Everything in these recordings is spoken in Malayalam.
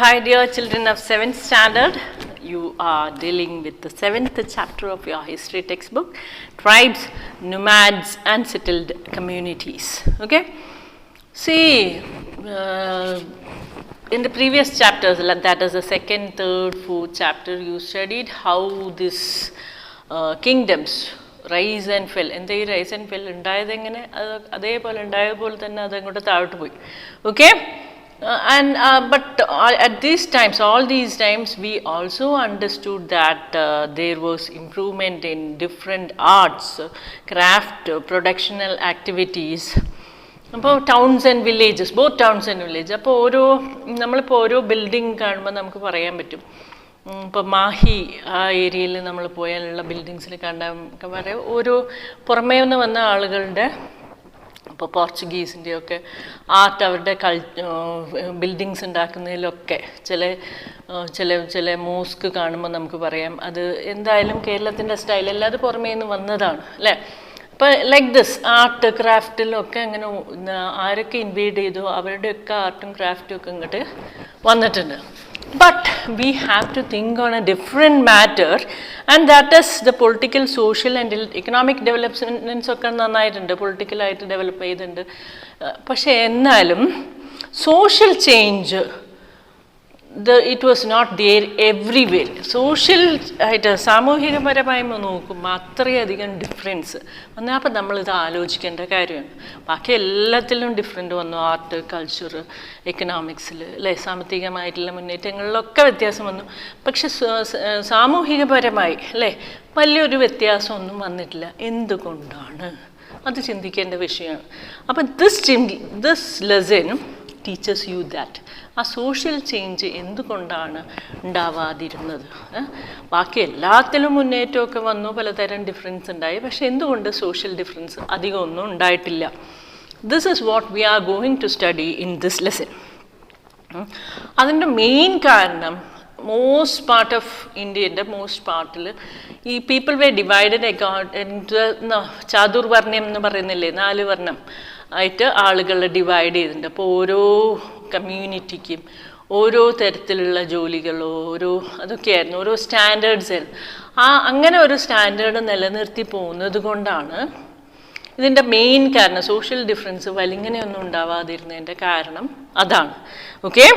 hi dear children of 7th standard. You are dealing with the 7th chapter of your history textbook, Tribes, Nomads and Settled Communities. Okay? See, in the previous chapters, that is the second, third, fourth chapter, you studied how these kingdoms rise and fell. And they rise and fell. Okay? But at these times, all these times, we also understood that there was improvement in different arts, craft, productional activities. About towns and villages, both towns and villages. Appo oru building കാണുമ്പോൾ നമുക്ക് പറയാൻ പറ്റും. ഇപ്പോൾ മാഹി ആ ഏരിയയിൽ നമ്മൾ പോയാലുള്ള ബിൽഡിങ്സിൽ കണ്ടാൽ പറയാം ഓരോ പുറമേ നിന്ന് വന്ന ആളുകളുടെ ഇപ്പോൾ പോർച്ചുഗീസിൻ്റെയൊക്കെ ആർട്ട് അവരുടെ ബിൽഡിങ്സ് ഉണ്ടാക്കുന്നതിലൊക്കെ ചില മോസ്ക് കാണുമ്പോൾ നമുക്ക് പറയാം അത് എന്തായാലും കേരളത്തിൻ്റെ സ്റ്റൈലല്ല, അത് പുറമേ നിന്ന് വന്നതാണ് അല്ലേ. അപ്പോൾ ലൈക്ക് ദിസ് ആർട്ട് ക്രാഫ്റ്റിലൊക്കെ അങ്ങനെ ആരൊക്കെ ഇൻവൈഡ് ചെയ്തു അവരുടെയൊക്കെ ആർട്ടും ക്രാഫ്റ്റും ഒക്കെ ഇങ്ങോട്ട് വന്നിട്ടുണ്ട്. But we have to think on a different matter, and that is the political, social and economic developments ഒക്കെ നന്നായിട്ടുണ്ട്, പൊളിറ്റിക്കലായിട്ട് ഡെവലപ്പ് ചെയ്തിട്ടുണ്ട്. പക്ഷേ എന്നാലും social change it was not there everywhere. Social ആയിട്ട് സാമൂഹികപരമായി നോക്കുമ്പോൾ അത്രയധികം ഡിഫറൻസ് വന്നാൽ അപ്പം നമ്മളിത് ആലോചിക്കേണ്ട കാര്യമാണ്. ബാക്കി എല്ലാത്തിലും ഡിഫറൻറ്റ് വന്നു, ആർട്ട്, കൾച്ചർ, എക്കണോമിക്സിൽ അല്ലേ, സാമ്പത്തികമായിട്ടുള്ള മുന്നേറ്റങ്ങളിലൊക്കെ വ്യത്യാസം വന്നു. പക്ഷെ സാമൂഹികപരമായി അല്ലേ വലിയൊരു വ്യത്യാസമൊന്നും വന്നിട്ടില്ല. എന്തുകൊണ്ടാണ്? അത് ചിന്തിക്കേണ്ട വിഷയമാണ്. അപ്പം this lesson teaches you that ആ സോഷ്യൽ ചേഞ്ച് എന്തുകൊണ്ടാണ് ഉണ്ടാവാതിരുന്നത്. ബാക്കി എല്ലാത്തിലും മുന്നേറ്റമൊക്കെ വന്നു, പലതരം ഡിഫറൻസ് ഉണ്ടായി, പക്ഷെ എന്തുകൊണ്ട് സോഷ്യൽ ഡിഫറൻസ് അധികം ഒന്നും ഉണ്ടായിട്ടില്ല? This is what we are going to study in this lesson. അതിൻ്റെ മെയിൻ കാരണം മോസ്റ്റ് പാർട്ട് ഓഫ് ഇന്ത്യൻ്റെ മോസ്റ്റ് പാർട്ടിൽ ഈ പീപ്പിൾ വേ ഡിവൈഡഡ് ചാതുർവർണ്ണ്യം എന്ന് പറയുന്നില്ലേ, 4 വർണ്ണം ആയിട്ട് ആളുകളെ ഡിവൈഡ് ചെയ്തിട്ടുണ്ട്. അപ്പോൾ ഓരോ കമ്മ്യൂണിറ്റിക്കും ഓരോ തരത്തിലുള്ള ജോലികളോ അതൊക്കെയായിരുന്നു, ഓരോ സ്റ്റാൻഡേർഡ്സ് ആയിരുന്നു. അങ്ങനെ ഒരു സ്റ്റാൻഡേർഡ് നിലനിർത്തി പോകുന്നത് കൊണ്ടാണ് ഇതിൻ്റെ മെയിൻ കാരണം. സോഷ്യൽ ഡിഫറൻസ് വലിങ്ങനെയൊന്നും ഉണ്ടാവാതിരുന്നതിൻ്റെ കാരണം അതാണ്. Okay,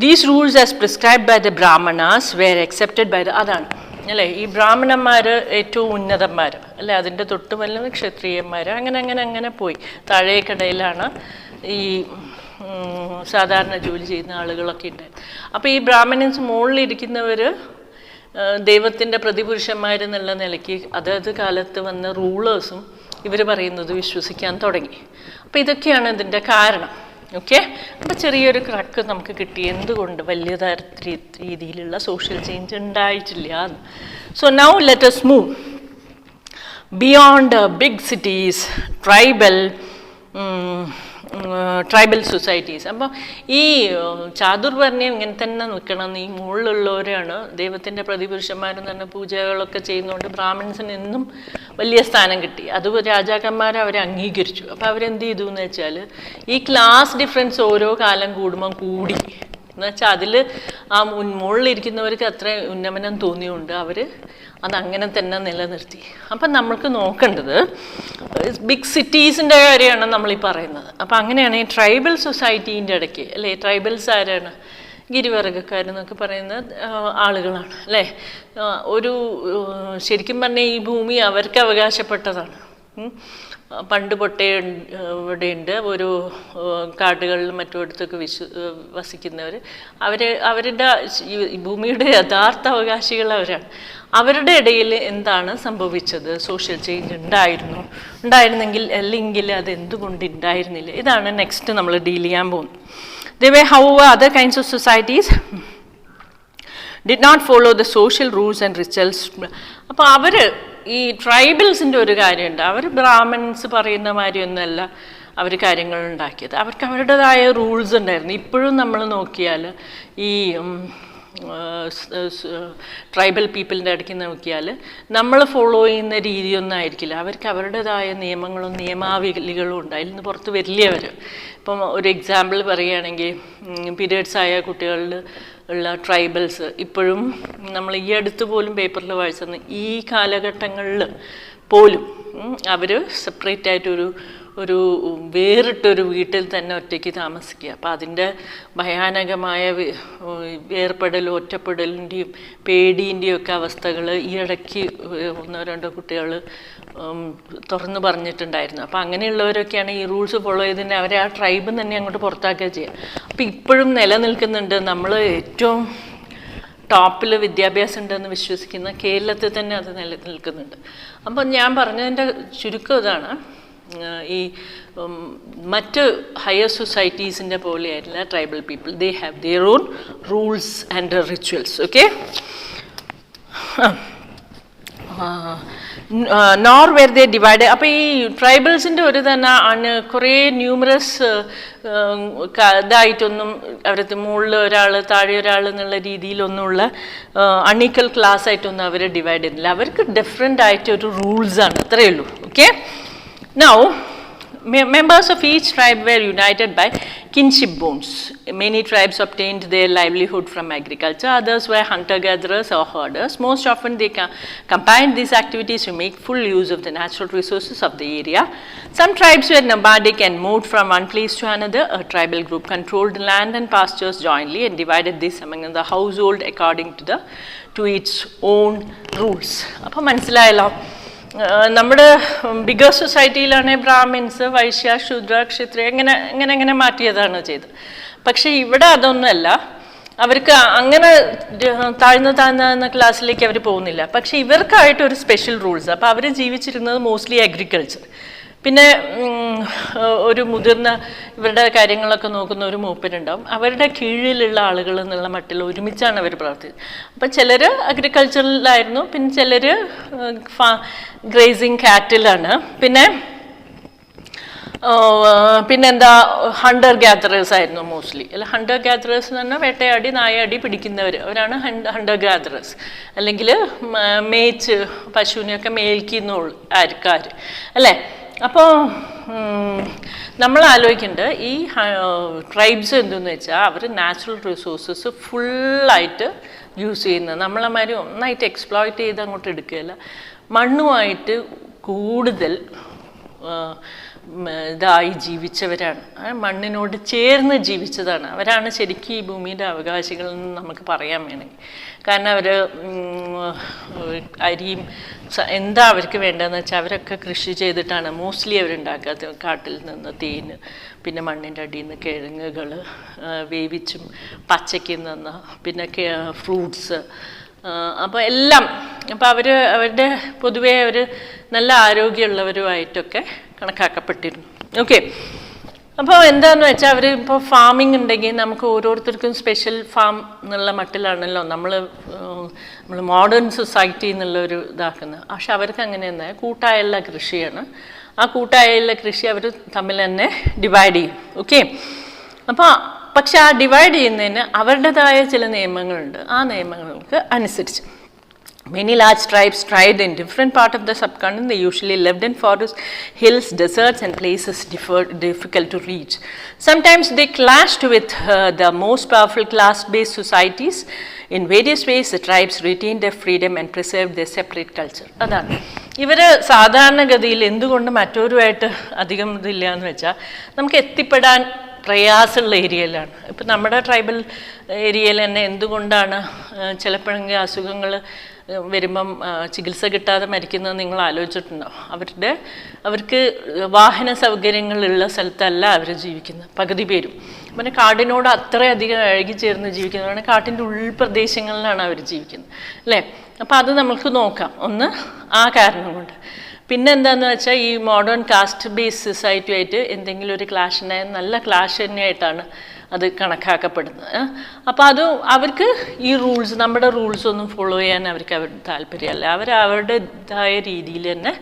these rules as prescribed by the Brahmanas were accepted by the അതാണ് അല്ലേ, ഈ ബ്രാഹ്മണന്മാർ ഏറ്റവും ഉന്നതന്മാർ അല്ലേ, അതിൻ്റെ തൊട്ട് വല്ല ക്ഷത്രിയന്മാർ, അങ്ങനെ പോയി താഴേക്കിടയിലാണ് ഈ സാധാരണ ജോലി ചെയ്യുന്ന ആളുകളൊക്കെ ഉണ്ടായത്. അപ്പോൾ ഈ ബ്രാഹ്മണൻസ് മുകളിലിരിക്കുന്നവർ ദൈവത്തിൻ്റെ പ്രതിപുരുഷന്മാരെന്നുള്ള നിലയ്ക്ക് അതായത് കാലത്ത് വന്ന റൂളേഴ്സും ഇവർ പറയുന്നത് വിശ്വസിക്കാൻ തുടങ്ങി. അപ്പോൾ ഇതൊക്കെയാണ് ഇതിൻ്റെ കാരണം. ഓക്കെ, അപ്പോൾ ചെറിയൊരു ക്രാക്ക് നമുക്ക് കിട്ടി, എന്തുകൊണ്ട് വലിയ രീതിയിലുള്ള സോഷ്യൽ ചേഞ്ച് ഉണ്ടായിട്ടില്ല. So now let us move beyond big cities, tribal societies. അപ്പോൾ ഈ ചാതുർവർണ്ണ്യം ഇങ്ങനെ തന്നെ നിൽക്കണം, ഈ മുകളിലുള്ളവരാണ് ദൈവത്തിൻ്റെ പ്രതിപുരുഷന്മാരെന്ന് പറഞ്ഞ പൂജകളൊക്കെ ചെയ്യുന്നതുകൊണ്ട് ബ്രാഹ്മിൺസിന് എന്നും വലിയ സ്ഥാനം കിട്ടി. അത് രാജാക്കന്മാരെ അവരെ അംഗീകരിച്ചു. അപ്പോൾ അവരെന്ത് ചെയ്തു എന്ന് വെച്ചാൽ ഈ ക്ലാസ് ഡിഫറൻസ് ഓരോ കാലം കൂടുമ്പം കൂടി എന്നുവെച്ചാൽ അതിൽ ആ മുകളിലിരിക്കുന്നവർക്ക് അത്ര ഉന്നമനം തോന്നിയുകൊണ്ട് അവർ അതങ്ങനെ തന്നെ നിലനിർത്തി. അപ്പം നമ്മൾക്ക് നോക്കേണ്ടത് ബിഗ് സിറ്റീസിൻ്റെ കാര്യമാണ് നമ്മളീ പറയുന്നത്. അപ്പം അങ്ങനെയാണ് ഈ ട്രൈബൽ സൊസൈറ്റീൻ്റെ ഇടയ്ക്ക് അല്ലേ, ട്രൈബൽസ് ആരാണ്? ഗിരിവർഗ്ഗക്കാരെന്നൊക്കെ പറയുന്ന ആളുകളാണ് അല്ലേ. ശരിക്കും പറഞ്ഞാൽ ഈ ഭൂമി അവർക്ക് അവകാശപ്പെട്ടതാണ്. പണ്ട് പൊട്ടേ ഇവിടെയുണ്ട് ഒരു കാടുകളിലും മറ്റുമിടത്തൊക്കെ വസിക്കുന്നവർ, അവരുടെ ഈ ഭൂമിയുടെ യഥാർത്ഥ അവകാശികൾ അവരാണ്. അവരുടെ ഇടയിൽ എന്താണ് സംഭവിച്ചത്? സോഷ്യൽ ചേഞ്ച് ഉണ്ടായിരുന്നെങ്കിൽ അല്ലെങ്കിൽ അത് എന്തുകൊണ്ട് ഉണ്ടായിരുന്നില്ല? ഇതാണ് നെക്സ്റ്റ് നമ്മൾ ഡീൽ ചെയ്യാൻ പോകുന്നത്. They were, however, other kinds of societies did not follow the social rules and rituals. അപ്പോൾ അവർ ഈ ട്രൈബൽസിൻ്റെ ഒരു കാര്യമുണ്ട്, അവർ ബ്രാഹ്മൺസ് പറയുന്ന മാതിരിയൊന്നുമല്ല അവർ കാര്യങ്ങൾ ഉണ്ടാക്കിയത്. അവർക്ക് അവരുടേതായ റൂൾസ് ഉണ്ടായിരുന്നു. ഇപ്പോഴും നമ്മൾ നോക്കിയാൽ ഈ ട്രൈബൽ പീപ്പിളിൻ്റെ ഇടയ്ക്ക് നോക്കിയാൽ നമ്മൾ ഫോളോ ചെയ്യുന്ന രീതിയൊന്നും ആയിരിക്കില്ല. അവർക്ക് അവരുടേതായ നിയമങ്ങളും നിയമാവലികളും ഉണ്ട്, അതിൽ നിന്ന് പുറത്ത് വരില്ല അവർ. ഇപ്പം ഒരു എക്സാമ്പിൾ പറയുകയാണെങ്കിൽ, പീരിയഡ്സ് ആയ കുട്ടികളിൽ ഉള്ള ട്രൈബൽസ് ഇപ്പോഴും നമ്മൾ ഈ അടുത്ത് പോലും പേപ്പറിൽ വായിച്ചെന്ന്, ഈ കാലഘട്ടങ്ങളിൽ പോലും അവർ സെപ്പറേറ്റ് ആയിട്ടൊരു വേറിട്ടൊരു വീട്ടിൽ തന്നെ ഒറ്റയ്ക്ക് താമസിക്കുക. അപ്പോൾ അതിൻ്റെ ഭയാനകമായ വേർപ്പെടലും ഒറ്റപ്പെടലിൻ്റെയും പേടീൻ്റെയും ഒക്കെ അവസ്ഥകൾ ഈ ഇടയ്ക്ക് 1-2 കുട്ടികൾ തുറന്നു പറഞ്ഞിട്ടുണ്ടായിരുന്നു. അപ്പോൾ അങ്ങനെയുള്ളവരൊക്കെയാണ് ഈ റൂൾസ് ഫോളോ ചെയ്തതിന് അവരെ ആ ട്രൈബ് തന്നെ അങ്ങോട്ട് പുറത്താക്കുക ചെയ്യുക. അപ്പോൾ ഇപ്പോഴും നിലനിൽക്കുന്നുണ്ട്. നമ്മൾ ഏറ്റവും ടോപ്പിൽ വിദ്യാഭ്യാസം ഉണ്ടെന്ന് വിശ്വസിക്കുന്ന കേരളത്തിൽ തന്നെ അത് നിലനിൽക്കുന്നുണ്ട്. അപ്പം ഞാൻ പറഞ്ഞതിൻ്റെ ചുരുക്കം ഇതാണ്, ഈ മറ്റ് ഹയർ സൊസൈറ്റീസിൻ്റെ പോലെയായിട്ടില്ല tribal people. They have their own rules and rituals. Okay, nor were they divide. അപ്പോൾ ഈ ട്രൈബൽസിൻ്റെ ഒരു തന്നെ കുറേ ന്യൂമറസ് ഇതായിട്ടൊന്നും അവരത് മുകളിൽ ഒരാൾ താഴെ ഒരാൾ എന്നുള്ള രീതിയിലൊന്നുമുള്ള അൺഈക്വൽ ക്ലാസ് ആയിട്ടൊന്നും അവർ ഡിവൈഡ് ചെയ്യുന്നില്ല. അവർക്ക് ഡിഫറെൻ്റ് ആയിട്ടൊരു റൂൾസാണ്, അത്രയേ ഉള്ളൂ. Okay, now members of each tribe were united by kinship bonds. Many tribes obtained their livelihood from agriculture, others were hunter-gatherers or herders. Most often they combined these activities to make full use of the natural resources of the area. Some tribes were nomadic and moved from one place to another. A tribal group controlled land and pastures jointly and divided this among the household according to its own rules. അപ്പോൾ മനസ്സിലായല്ലോ, നമ്മുടെ ബിഗർ സൊസൈറ്റിയിലാണെങ്കിൽ ബ്രാഹ്മിൻസ്, വൈശ്യ, ശൂദ്ര, ക്ഷത്രിയ എങ്ങനെ മാറ്റിയതാണ് ചെയ്തത്. പക്ഷേ ഇവിടെ അതൊന്നുമല്ല. അവർക്ക് അങ്ങനെ താഴ്ന്ന ക്ലാസ്സിലേക്ക് അവർ പോകുന്നില്ല. പക്ഷേ ഇവർക്കായിട്ടൊരു സ്പെഷ്യൽ റൂൾസ്. അപ്പോൾ അവർ ജീവിച്ചിരുന്നത് മോസ്റ്റ്ലി അഗ്രികൾച്ചർ. പിന്നെ ഒരു മുതിർന്ന ഇവരുടെ കാര്യങ്ങളൊക്കെ നോക്കുന്ന ഒരു മൂപ്പരുണ്ടാവും. അവരുടെ കീഴിലുള്ള ആളുകൾ എന്നുള്ള മട്ടിൽ ഒരുമിച്ചാണ് അവർ പ്രവർത്തിച്ചത്. അപ്പം ചിലർ അഗ്രികൾച്ചറിലായിരുന്നു, പിന്നെ ചിലർ ഗ്രേസിങ് കാറ്റിലാണ്, പിന്നെന്താ ഹണ്ടർ ഗ്യാദറേഴ്സ് ആയിരുന്നു മോസ്റ്റ്ലി. അല്ല, ഹണ്ടർ ഗ്യാദറേഴ്സ് എന്ന് പറഞ്ഞാൽ വേട്ടയാടി നായാടി പിടിക്കുന്നവർ, അവരാണ് ഹണ്ടർ ഗ്യാദറേഴ്സ്. അല്ലെങ്കിൽ മേച്ച് പശുവിനെയൊക്കെ മേയ്ക്കുന്ന ആൾക്കാർ അല്ലേ. അപ്പോൾ നമ്മൾ ആലോചിക്കേണ്ടത് ഈ ട്രൈബ്സ് എന്തെന്ന് വെച്ചാൽ അവർ നാച്ചുറൽ റിസോഴ്സസ് ഫുള്ളായിട്ട് യൂസ് ചെയ്യുന്നത്. നമ്മളെമാതിരി ഒന്നായിട്ട് എക്സ്പ്ലോയിറ്റ് ചെയ്ത് അങ്ങോട്ട് എടുക്കുകയല്ല, മണ്ണുമായിട്ട് കൂടുതൽ ഇതായി ജീവിച്ചവരാണ്, മണ്ണിനോട് ചേർന്ന് ജീവിച്ചതാണ്. അവരാണ് ശരിക്കും ഈ ഭൂമിയുടെ അവകാശികൾ എന്ന് നമുക്ക് പറയാൻ വേണമെങ്കിൽ. കാരണം അവർ അരിയും എന്താ അവർക്ക് വേണ്ടതെന്ന് വെച്ചാൽ അവരൊക്കെ കൃഷി ചെയ്തിട്ടാണ് മോസ്റ്റ്ലി അവരുണ്ടാക്കുക. കാട്ടിൽ നിന്ന് തേന്, പിന്നെ മണ്ണിൻ്റെ അടിയിൽ നിന്ന് കിഴങ്ങുകൾ വേവിച്ചും പച്ചയ്ക്ക് നിന്ന്, പിന്നെ ഫ്രൂട്ട്സ്, അപ്പോൾ എല്ലാം. അപ്പോൾ അവരുടെ പൊതുവേ അവർ നല്ല ആരോഗ്യമുള്ളവരുമായിട്ടൊക്കെ കണക്കാക്കപ്പെട്ടിരുന്നു. ഓക്കെ, അപ്പോൾ എന്താണെന്ന് വെച്ചാൽ അവർ ഇപ്പോൾ ഫാമിംഗ് ഉണ്ടെങ്കിൽ നമുക്ക് ഓരോരുത്തർക്കും സ്പെഷ്യൽ ഫാം എന്നുള്ള മട്ടിലാണല്ലോ നമ്മൾ മോഡേൺ സൊസൈറ്റി എന്നുള്ളൊരു ഇതാക്കുന്നത്. പക്ഷെ അവർക്ക് അങ്ങനെയൊന്നും കൂട്ടായുള്ള കൃഷിയാണ്. ആ കൂട്ടായുള്ള കൃഷി അവർ തമ്മിൽ തന്നെ ഡിവൈഡ് ചെയ്യും. ഓക്കെ, അപ്പോൾ പക്ഷെ ആ ഡിവൈഡ് ചെയ്യുന്നതിന് അവരുടേതായ ചില നിയമങ്ങളുണ്ട്. ആ നിയമങ്ങൾക്ക് അനുസരിച്ച് many large tribes thrived in different parts of the subcontinent. They usually lived in forests, hills, deserts and places difficult to reach. Sometimes they clashed with the most powerful class-based societies. In various ways the tribes retained their freedom and preserved their separate culture. അതാണ് ഇവർ സാധാരണഗതിയിൽ എന്തുകൊണ്ട് മറ്റൊരുമായിട്ട് അധികം ഇതില്ല എന്ന് വെച്ചാൽ നമുക്ക് എത്തിപ്പെടാൻ പ്രയാസമുള്ള ഏരിയയിലാണ്. ഇപ്പം നമ്മുടെ ട്രൈബൽ ഏരിയയിൽ തന്നെ എന്തുകൊണ്ടാണ് ചിലപ്പോഴെങ്കിൽ അസുഖങ്ങൾ വരുമ്പം ചികിത്സ കിട്ടാതെ മരിക്കുന്നത് നിങ്ങൾ ആലോചിച്ചിട്ടുണ്ടോ? അവർക്ക് വാഹന സൗകര്യങ്ങളുള്ള സ്ഥലത്തല്ല അവർ ജീവിക്കുന്നത് പകുതി പേരും. പിന്നെ കാടിനോട് അത്രയധികം ഇഴകിച്ചേർന്ന് ജീവിക്കുന്നവരാണ്. കാട്ടിൻ്റെ ഉൾപ്രദേശങ്ങളിലാണ് അവർ ജീവിക്കുന്നത് അല്ലേ. അപ്പോൾ അത് നമുക്ക് നോക്കാം. ഒന്ന് ആ കാരണം കൊണ്ട്. പിന്നെ എന്താണെന്ന് വെച്ചാൽ ഈ മോഡേൺ കാസ്റ്റ് ബേസ് സൊസൈറ്റിയായിട്ട് എന്തെങ്കിലും ഒരു ക്ലാഷ് ഉണ്ടായാൽ നല്ല ക്ലാഷ് തന്നെയായിട്ടാണ് അത് കണക്കാക്കപ്പെടുന്നത്. അപ്പോൾ അത് അവർക്ക് ഈ റൂൾസ്, നമ്മുടെ റൂൾസ് ഒന്നും ഫോളോ ചെയ്യാൻ അവർക്ക് താല്പര്യമല്ല. അവരുടേതായ രീതിയിൽ തന്നെ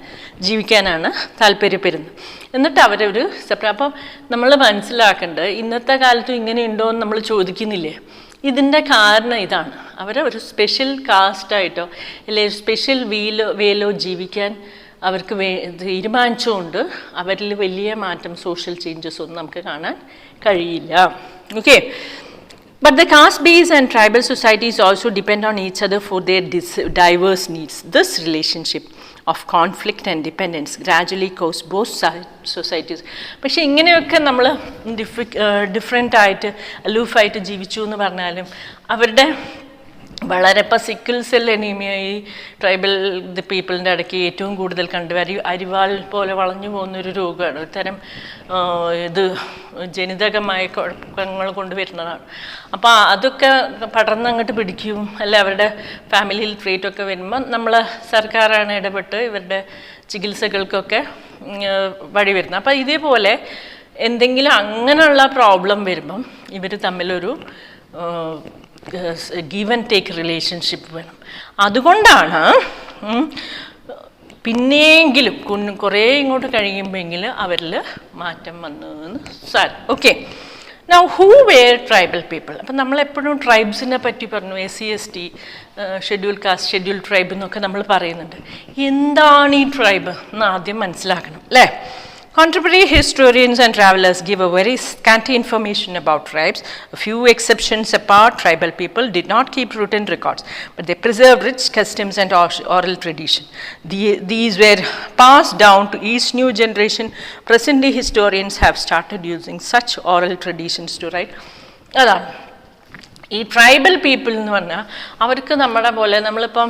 ജീവിക്കാനാണ് താല്പര്യപ്പെടുന്നത്. എന്നിട്ട് അവരൊരു സെപ്പറേറ്റ്. അപ്പോൾ നമ്മൾ മനസ്സിലാക്കേണ്ടത് ഇന്നത്തെ കാലത്തും ഇങ്ങനെ ഉണ്ടോ എന്ന് നമ്മൾ ചോദിക്കുന്നില്ലേ. ഇതിൻ്റെ കാരണം ഇതാണ്, അവരെ ഒരു സ്പെഷ്യൽ കാസ്റ്റായിട്ടോ അല്ലെങ്കിൽ സ്പെഷ്യൽ വേയിലോ ജീവിക്കാൻ അവർക്ക് തീരുമാനിച്ചുകൊണ്ട് അവരിൽ വലിയ മാറ്റം, സോഷ്യൽ ചേഞ്ചസ് ഒന്നും നമുക്ക് കാണാൻ കഴിയില്ല. Okay. But the caste-based and tribal societies also depend on each other for their diverse needs. This relationship of conflict and dependence gradually caused both societies. പക്ഷേ ഇങ്ങനെയൊക്കെ നമ്മൾ ഡിഫറെൻ്റ് ആയിട്ട് അലൂഫായിട്ട് ജീവിച്ചു എന്ന് പറഞ്ഞാലും അവരുടെ വളരെ ഇപ്പോൾ സിക്കിൾ സെൽ അനീമിയ ഈ ട്രൈബൽ പീപ്പിളിൻ്റെ ഇടയ്ക്ക് ഏറ്റവും കൂടുതൽ കണ്ടുവരും. അരിവാൾ പോലെ വളഞ്ഞു പോകുന്നൊരു രോഗമാണ്, ഒരു തരം ഇത് ജനിതകമായ കുഴപ്പങ്ങൾ കൊണ്ടുവരുന്നതാണ്. അപ്പോൾ അതൊക്കെ പടർന്ന് അങ്ങോട്ട് പിടിക്കും, അല്ലെ അവരുടെ ഫാമിലിയിൽ ട്രീറ്റൊക്കെ വരുമ്പോൾ നമ്മൾ സർക്കാരാണ് ഇടപെട്ട് ഇവരുടെ ചികിത്സകൾക്കൊക്കെ വഴി വരുന്നത്. അപ്പോൾ ഇതേപോലെ എന്തെങ്കിലും അങ്ങനെയുള്ള പ്രോബ്ലം വരുമ്പം ഇവർ തമ്മിലൊരു ഗീവ് ആൻഡ് ടേക്ക് റിലേഷൻഷിപ്പ് വേണം. അതുകൊണ്ടാണ് പിന്നെയെങ്കിലും കുറേ ഇങ്ങോട്ട് കഴിയുമ്പോഴെങ്കിലും അവരിൽ മാറ്റം വന്നു എന്ന് sir. Okay. Now who were tribal people. അപ്പം നമ്മളെപ്പോഴും ട്രൈബ്സിനെ പറ്റി പറഞ്ഞു, SC/ST, schedule caste, schedule tribe എന്നൊക്കെ നമ്മൾ പറയുന്നുണ്ട്. എന്താണ് ഈ ട്രൈബ് എന്ന് ആദ്യം മനസ്സിലാക്കണം, അല്ലേ? Contemporary historians and travelers give a very scanty information about tribes. A few exceptions apart, tribal people did not keep written records, but they preserved rich customs and oral tradition. These were passed down to each new generation. Presently, historians have started using such oral traditions to write. അതാണ് ഈ ട്രൈബൽ പീപ്പിൾ എന്ന് പറഞ്ഞാൽ അവർക്ക് നമ്മുടെ പോലെ നമ്മളിപ്പം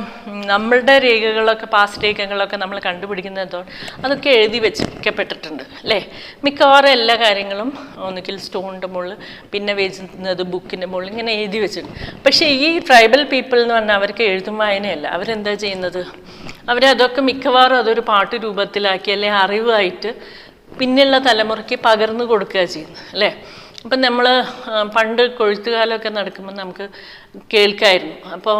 നമ്മളുടെ രേഖകളൊക്കെ പാസ്റ്റ് രേഖകളൊക്കെ നമ്മൾ കണ്ടുപിടിക്കുന്നതോ അതൊക്കെ എഴുതി വെച്ചിരിക്കപ്പെട്ടിട്ടുണ്ട്, അല്ലേ? മിക്കവാറും എല്ലാ കാര്യങ്ങളും ഒന്നുകിൽ സ്റ്റോണിൻ്റെ മുകളിൽ പിന്നെ വെച്ചുന്നത് ബുക്കിൻ്റെ മുകളിൽ ഇങ്ങനെ എഴുതി വെച്ചിട്ടുണ്ട്. പക്ഷേ ഈ ട്രൈബൽ പീപ്പിൾ എന്ന് പറഞ്ഞാൽ അവർക്ക് എഴുതും വായനയല്ല. അവരെന്താ ചെയ്യുന്നത്? അവരതൊക്കെ മിക്കവാറും അതൊരു പാട്ട് രൂപത്തിലാക്കി അല്ലെങ്കിൽ അറിവായിട്ട് പിന്നെയുള്ള തലമുറയ്ക്ക് പകർന്നു കൊടുക്കുക ചെയ്യുന്നത്, അല്ലേ? അപ്പം നമ്മൾ പണ്ട് കൊഴുത്തുകാലമൊക്കെ നടക്കുമ്പോൾ നമുക്ക് കേൾക്കായിരുന്നു. അപ്പോൾ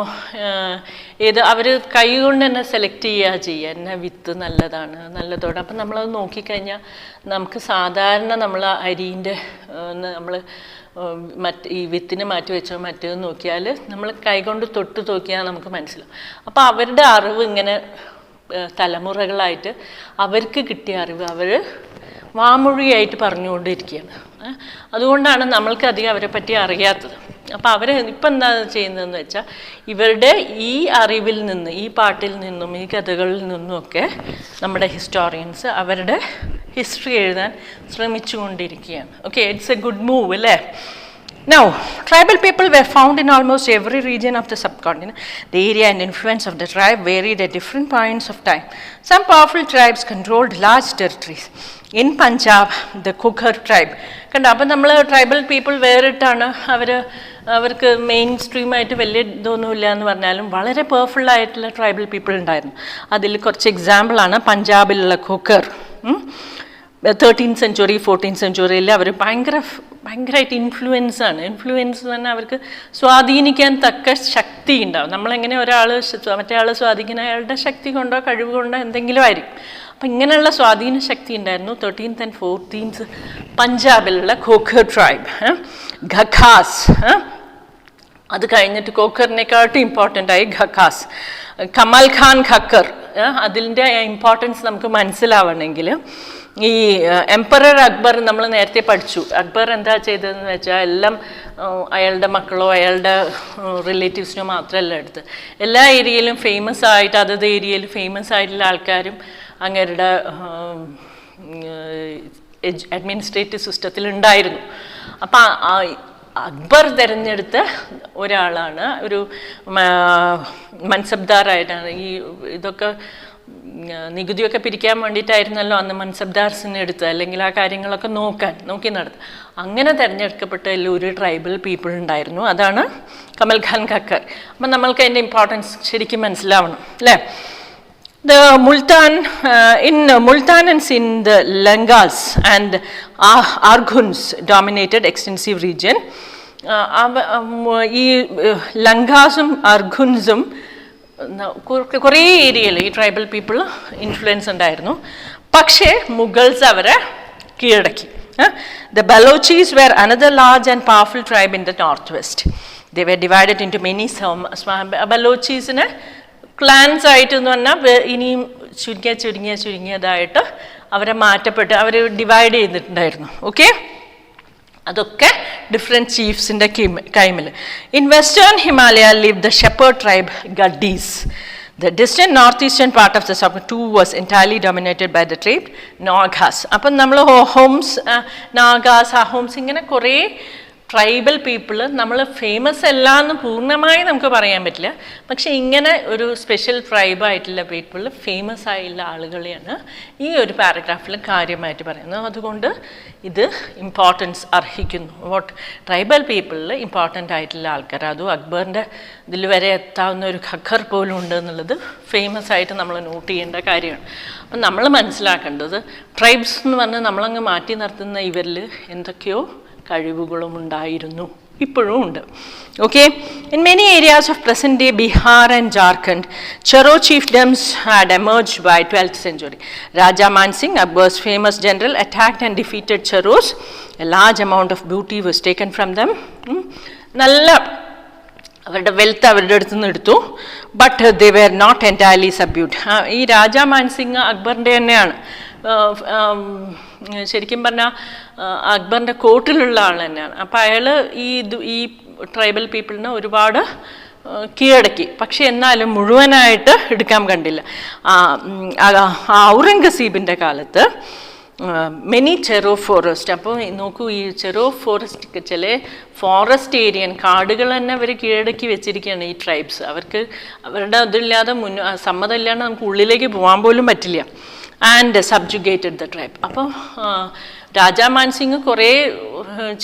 അവർ കൈ കൊണ്ട് തന്നെ സെലക്ട് ചെയ്യുക എന്ന വിത്ത് നല്ലതാണ് നല്ലതോടെ. അപ്പം നമ്മളത് നോക്കിക്കഴിഞ്ഞാൽ നമുക്ക് സാധാരണ നമ്മൾ അരീൻ്റെ നമ്മൾ ഈ വിത്തിന് മാറ്റി വെച്ചോ മറ്റേത് നോക്കിയാൽ നമ്മൾ കൈകൊണ്ട് തൊട്ട് നോക്കിയാൽ നമുക്ക് മനസ്സിലാവും. അപ്പോൾ അവരുടെ അറിവ് ഇങ്ങനെ തലമുറകളായിട്ട് അവർക്ക് കിട്ടിയ അറിവ് അവർ വാമൊഴിയായിട്ട് പറഞ്ഞുകൊണ്ടിരിക്കുകയാണ്. അതുകൊണ്ടാണ് നമ്മൾക്ക് അധികം അവരെ പറ്റി അറിയാത്തത്. അപ്പോൾ അവർ ഇപ്പം എന്താ ചെയ്യുന്നതെന്ന് വെച്ചാൽ ഇവരുടെ ഈ അറിവിൽ നിന്ന്, ഈ പാട്ടിൽ നിന്നും ഈ കഥകളിൽ നിന്നുമൊക്കെ നമ്മുടെ ഹിസ്റ്റോറിയൻസ് അവരുടെ ഹിസ്റ്ററി എഴുതാൻ ശ്രമിച്ചുകൊണ്ടിരിക്കുകയാണ്. Okay, it's a good move, അല്ലേ? Now, tribal people were found in almost every region of the subcontinent. The area and influence of the tribe varied at different points of time. Some powerful tribes controlled large territories. In Punjab, the Khokar tribe. കണ്ട, അപ്പം നമ്മൾ ട്രൈബൽ പീപ്പിൾ വേറിട്ടാണ്. അവർക്ക് മെയിൻ സ്ട്രീമായിട്ട് വലിയ ഇതൊന്നുമില്ല എന്ന് പറഞ്ഞാലും വളരെ പവർഫുള്ളായിട്ടുള്ള ട്രൈബൽ പീപ്പിൾ ഉണ്ടായിരുന്നു. അതിൽ കുറച്ച് എക്സാമ്പിളാണ് പഞ്ചാബിലുള്ള ഖോക്കർ. 13th century 14th centuryയിൽ അവർ ഭയങ്കരമായിട്ട് ഇൻഫ്ലുവൻസ് എന്ന് പറഞ്ഞാൽ അവർക്ക് സ്വാധീനിക്കാൻ തക്ക ശക്തി ഉണ്ടാവും. നമ്മളെങ്ങനെ മറ്റേ ആൾ സ്വാധീനിക്കുന്ന അയാളുടെ ശക്തി കൊണ്ടോ കഴിവ് കൊണ്ടോ എന്തെങ്കിലും ആയിരിക്കും. അപ്പം ഇങ്ങനെയുള്ള സ്വാധീന ശക്തി ഉണ്ടായിരുന്നു 13th and 14th പഞ്ചാബിലുള്ള ഖോഖർ ട്രൈബ്. ഖഖാസ്, അത് കഴിഞ്ഞിട്ട് ഖോഖറിനെക്കാട്ടും ഇമ്പോർട്ടൻ്റ് ആയി ഖഖാസ്. കമൽ ഖാൻ ഖക്കർ, അതിൻ്റെ ഇമ്പോർട്ടൻസ് നമുക്ക് മനസ്സിലാവണമെങ്കിൽ ഈ എംപറർ അക്ബർ നമ്മൾ നേരത്തെ പഠിച്ചു. അക്ബർ എന്താ ചെയ്തതെന്ന് വെച്ചാൽ എല്ലാം അയാളുടെ മക്കളോ അയാളുടെ റിലേറ്റീവ്സിനോ മാത്രമല്ല എടുത്ത് എല്ലാ ഏരിയയിലും ഫേമസ് ആയിട്ട് അതത് ഏരിയയിൽ ഫേമസ് ആയിട്ടുള്ള ആൾക്കാരും അങ്ങരുടെ അഡ്മിനിസ്ട്രേറ്റീവ് സിസ്റ്റത്തിൽ ഉണ്ടായിരുന്നു. അപ്പം അക്ബർ തിരഞ്ഞെടുത്ത ഒരാളാണ്, ഒരു മൻസബ്ദാറായിട്ടാണ്. ഈ ഇതൊക്കെ നികുതിയൊക്കെ പിരിക്കാൻ വേണ്ടിയിട്ടായിരുന്നല്ലോ അന്ന് മൻസബ്ദാർസിനെ എടുത്ത്, അല്ലെങ്കിൽ ആ കാര്യങ്ങളൊക്കെ നോക്കി നടത്തുക. അങ്ങനെ തിരഞ്ഞെടുക്കപ്പെട്ട ഒരു ട്രൈബൽ പീപ്പിൾ ഉണ്ടായിരുന്നു, അതാണ് കമൽ ഖാൻ ഖക്കർ. അപ്പം നമ്മൾക്ക് അതിൻ്റെ ഇമ്പോർട്ടൻസ് ശരിക്കും മനസ്സിലാവണം, അല്ലേ? The in Multan and Sindh, Langals and Arghuns dominated extensive region. ഈ ലങ്കാസും അർഘുൻസും കുറേ ഏരിയയിൽ ഈ ട്രൈബൽ പീപ്പിൾ ഇൻഫ്ലുവൻസ് ഉണ്ടായിരുന്നു. പക്ഷേ മുഗൾസ് അവരെ കീഴടക്കി. The Balochis were another large and powerful tribe in the northwest. They were divided into many ബലോച്ചീസിന് ക്ലാൻസ് ആയിട്ട് എന്ന് പറഞ്ഞാൽ ഇനിയും ചുരുങ്ങിയതായിട്ട് അവരെ മാറ്റപ്പെട്ട് അവർ ഡിവൈഡ് ചെയ്തിട്ടുണ്ടായിരുന്നു. ഓക്കെ, അതൊക്കെ ഡിഫറെൻറ്റ് ചീഫ്സിൻ്റെ കൈമിൽ. In western Himalaya live the shepherd tribe Gaddis. The distant northeastern part of the South too was entirely dominated by the tribe Nagas. അപ്പം നമ്മൾ ഹോംസ്, നാഗാസ്, ഹോംസ് ഇങ്ങനെ കുറേ ട്രൈബൽ പീപ്പിൾ നമ്മൾ ഫേമസ് അല്ല എന്ന് പൂർണ്ണമായി നമുക്ക് പറയാൻ പറ്റില്ല. പക്ഷെ ഇങ്ങനെ ഒരു സ്പെഷ്യൽ ട്രൈബായിട്ടുള്ള പീപ്പിൾ, ഫേമസ് ആയിട്ടുള്ള ആളുകളെയാണ് ഈ ഒരു പാരഗ്രാഫിൽ കാര്യമായിട്ട് പറയുന്നത്. അതുകൊണ്ട് ഇത് ഇമ്പോർട്ടൻസ് അർഹിക്കുന്നു. ട്രൈബൽ പീപ്പിളിൽ ഇമ്പോർട്ടൻ്റ് ആയിട്ടുള്ള ആൾക്കാർ, അതും അക്ബറിൻ്റെ ഇതിൽ വരെ എത്താവുന്ന ഒരു ഖഖർ പോലും ഉണ്ട് എന്നുള്ളത് ഫേമസ് ആയിട്ട് നമ്മൾ നോട്ട് ചെയ്യേണ്ട കാര്യമാണ്. അപ്പം നമ്മൾ മനസ്സിലാക്കേണ്ടത് ട്രൈബ്സ് എന്ന് പറഞ്ഞാൽ നമ്മളങ്ങ് മാറ്റി നിർത്തുന്ന ഇവരിൽ എന്തൊക്കെയോ കഴിവുകളും ഉണ്ടായിരുന്നു, ഇപ്പോഴും ഉണ്ട്. Okay, in many areas of present day Bihar and Jharkhand, Chero chiefdoms had emerged by 12th century. Raja Man Singh, Akbar's famous general, attacked and defeated Cheros. A large amount of booty was taken from them. നല്ല അവരുടെ വെൽത്ത് അവരുടെ അടുത്ത് നിന്ന് എടുത്തു. But they were not entirely subdued. ഈ രാജാ മാൻസിംഗ് അക്ബറിൻ്റെ തന്നെയാണ്. ശരിക്കും പറഞ്ഞാൽ അക്ബറിൻ്റെ കോർട്ടിലുള്ള ആൾ തന്നെയാണ്. അപ്പോൾ അയാൾ ഈ ട്രൈബൽ പീപ്പിളിനെ ഒരുപാട് കീഴടക്കി. പക്ഷെ എന്നാലും മുഴുവനായിട്ട് എടുക്കാൻ കണ്ടില്ല. ഔറംഗസീബിൻ്റെ കാലത്ത് മെനി ചെറോ ഫോറസ്റ്റ്, അപ്പോൾ നോക്കൂ, ഈ ചെറോ ഫോറസ്റ്റ് ചില ഫോറസ്റ്റ് ഏരിയൻ കാടുകൾ തന്നെ അവർ കീഴടക്കി വെച്ചിരിക്കുകയാണ് ഈ ട്രൈബ്സ്. അവർക്ക് അവരുടെ ഇതില്ലാതെ സമ്മതം ഇല്ലാണ്ട് നമുക്ക് ഉള്ളിലേക്ക് പോകാൻ പോലും പറ്റില്ല. And subjugated the tribe. അപ്പോൾ രാജാ മാൻസിംഗ് കുറേ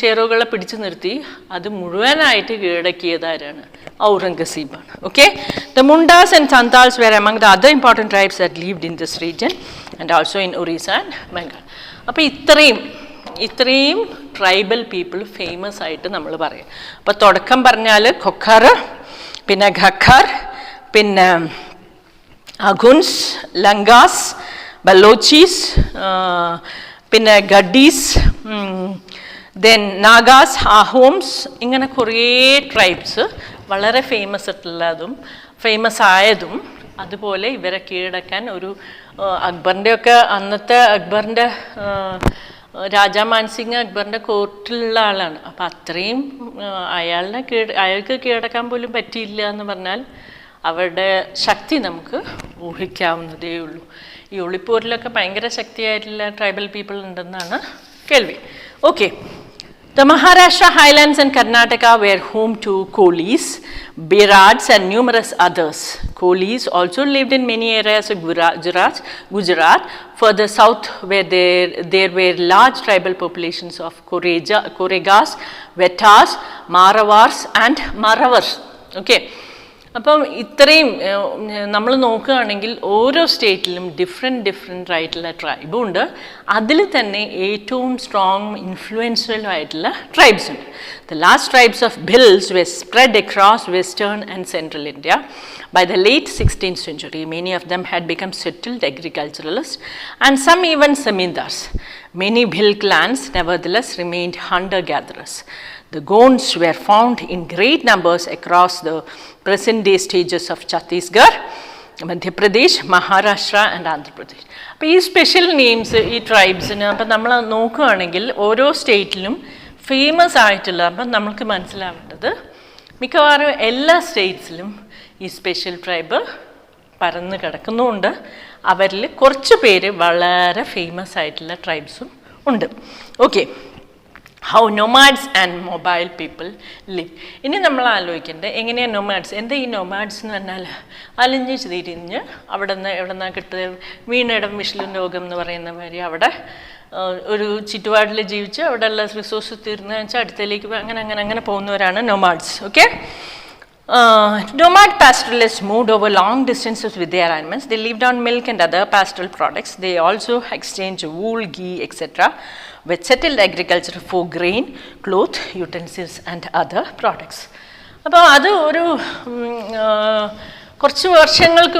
ചേറുകളെ പിടിച്ചു നിർത്തി അത് മുഴുവനായിട്ട് കീഴടക്കിയതാരാണ്? ഔറംഗസീബാണ്. Okay, the Mundas and Santhals were among the other important tribes that lived in this region and also in Orissa and Bengal. അപ്പോൾ ഇത്രയും ട്രൈബൽ പീപ്പിൾ ഫേമസ് ആയിട്ട് നമ്മൾ പറയും. അപ്പോൾ തുടക്കം പറഞ്ഞാൽ ഖൊഖർ, പിന്നെ ഖഖർ, പിന്നെ അഗുൻസ്, ലങ്കാസ്, ബലോച്ചീസ്, പിന്നെ ഗഡീസ്, ദെൻ നാഗാസ്, ആഹോംസ്, ഇങ്ങനെ കുറേ ട്രൈബ്സ് വളരെ ഫേമസ് ആയിട്ടുള്ളതും ഫേമസ് ആയതും അതുപോലെ ഇവരെ കീഴടക്കാൻ ഒരു അക്ബറിൻ്റെയൊക്കെ അന്നത്തെ അക്ബറിൻ്റെ രാജാ മാൻസിംഗ് അക്ബറിൻ്റെ കോർട്ടിലുള്ള ആളാണ്. അപ്പം അത്രയും അയാൾക്ക് കീഴടക്കാൻ പോലും പറ്റിയില്ല എന്ന് പറഞ്ഞാൽ അവരുടെ ശക്തി നമുക്ക് ഊഹിക്കാവുന്നതേ ഉള്ളൂ. ഈ ഒളിപ്പോരിലൊക്കെ ഭയങ്കര ശക്തിയായിട്ടുള്ള ട്രൈബൽ പീപ്പിൾ ഉണ്ടെന്നാണ് കേൾവി. Okay, the Maharashtra, Highlands and Karnataka were home to Kolis, Birads and numerous others. Kolis also lived in many areas of Gujarat. Further south where there were large tribal populations of Koregas, Vetas, Marawars and Maravars. Okay. അപ്പം ഇത്രയും നമ്മൾ നോക്കുകയാണെങ്കിൽ ഓരോ സ്റ്റേറ്റിലും ഡിഫറെൻ്റ് ആയിട്ടുള്ള ട്രൈബും ഉണ്ട്. അതിൽ തന്നെ ഏറ്റവും സ്ട്രോങ് ഇൻഫ്ലുവൻഷ്യൽ ആയിട്ടുള്ള ട്രൈബ്സ് ഉണ്ട്. The last tribes of Bhils were spread across western and central India. By the late 16th century, many of them had become settled agriculturalists and some even zamindars. Many Bhil clans nevertheless remained hunter-gatherers. The Gonds were found in great numbers across the present-day stages of Chhattisgarh, Madhya Pradesh, Maharashtra and Andhra Pradesh. അപ്പോൾ ഈ സ്പെഷ്യൽ നെയിംസ് ഈ ട്രൈബ്സിന് അപ്പം നമ്മൾ നോക്കുകയാണെങ്കിൽ ഓരോ സ്റ്റേറ്റിലും ഫേമസ് ആയിട്ടുള്ള, അപ്പം നമുക്ക് മനസ്സിലാവേണ്ടത് മിക്കവാറും എല്ലാ സ്റ്റേറ്റ്സിലും ഈ സ്പെഷ്യൽ ട്രൈബ് പരന്ന് കിടക്കുന്നുമുണ്ട്. അവരിൽ കുറച്ച് പേര് വളരെ ഫേമസ് ആയിട്ടുള്ള ട്രൈബ്സും ഉണ്ട്. Okay, how nomads and mobile people live. ഇനി നമ്മൾ ആലോചിക്കേണ്ടത് എങ്ങനെയാണ് നൊമാഡ്സ്, എന്താ ഈ നൊമാഡ്സ് എന്ന് പറഞ്ഞാൽ അലിഞ്ഞ് തിരിഞ്ഞ് അവിടെ നിന്ന് കിട്ടുക വീണിടം വിഷ്ണു ലോകം എന്ന് പറയുന്ന മാതിരി അവിടെ ഒരു ചുറ്റുപാടിൽ ജീവിച്ച് അവിടെയുള്ള റിസോഴ്സ് തീർന്നു വെച്ചാൽ അടുത്തേക്ക് അങ്ങനെ പോകുന്നവരാണ് nomads. Okay, nomad pastoralists moved over long distances with their animals. They lived on milk and other pastoral products. They also exchanged wool, ghee, etc. with settled agriculture for grain, cloth, utensils and other products. അപ്പോൾ അത് ഒരു കുറച്ച് വർഷങ്ങൾക്ക്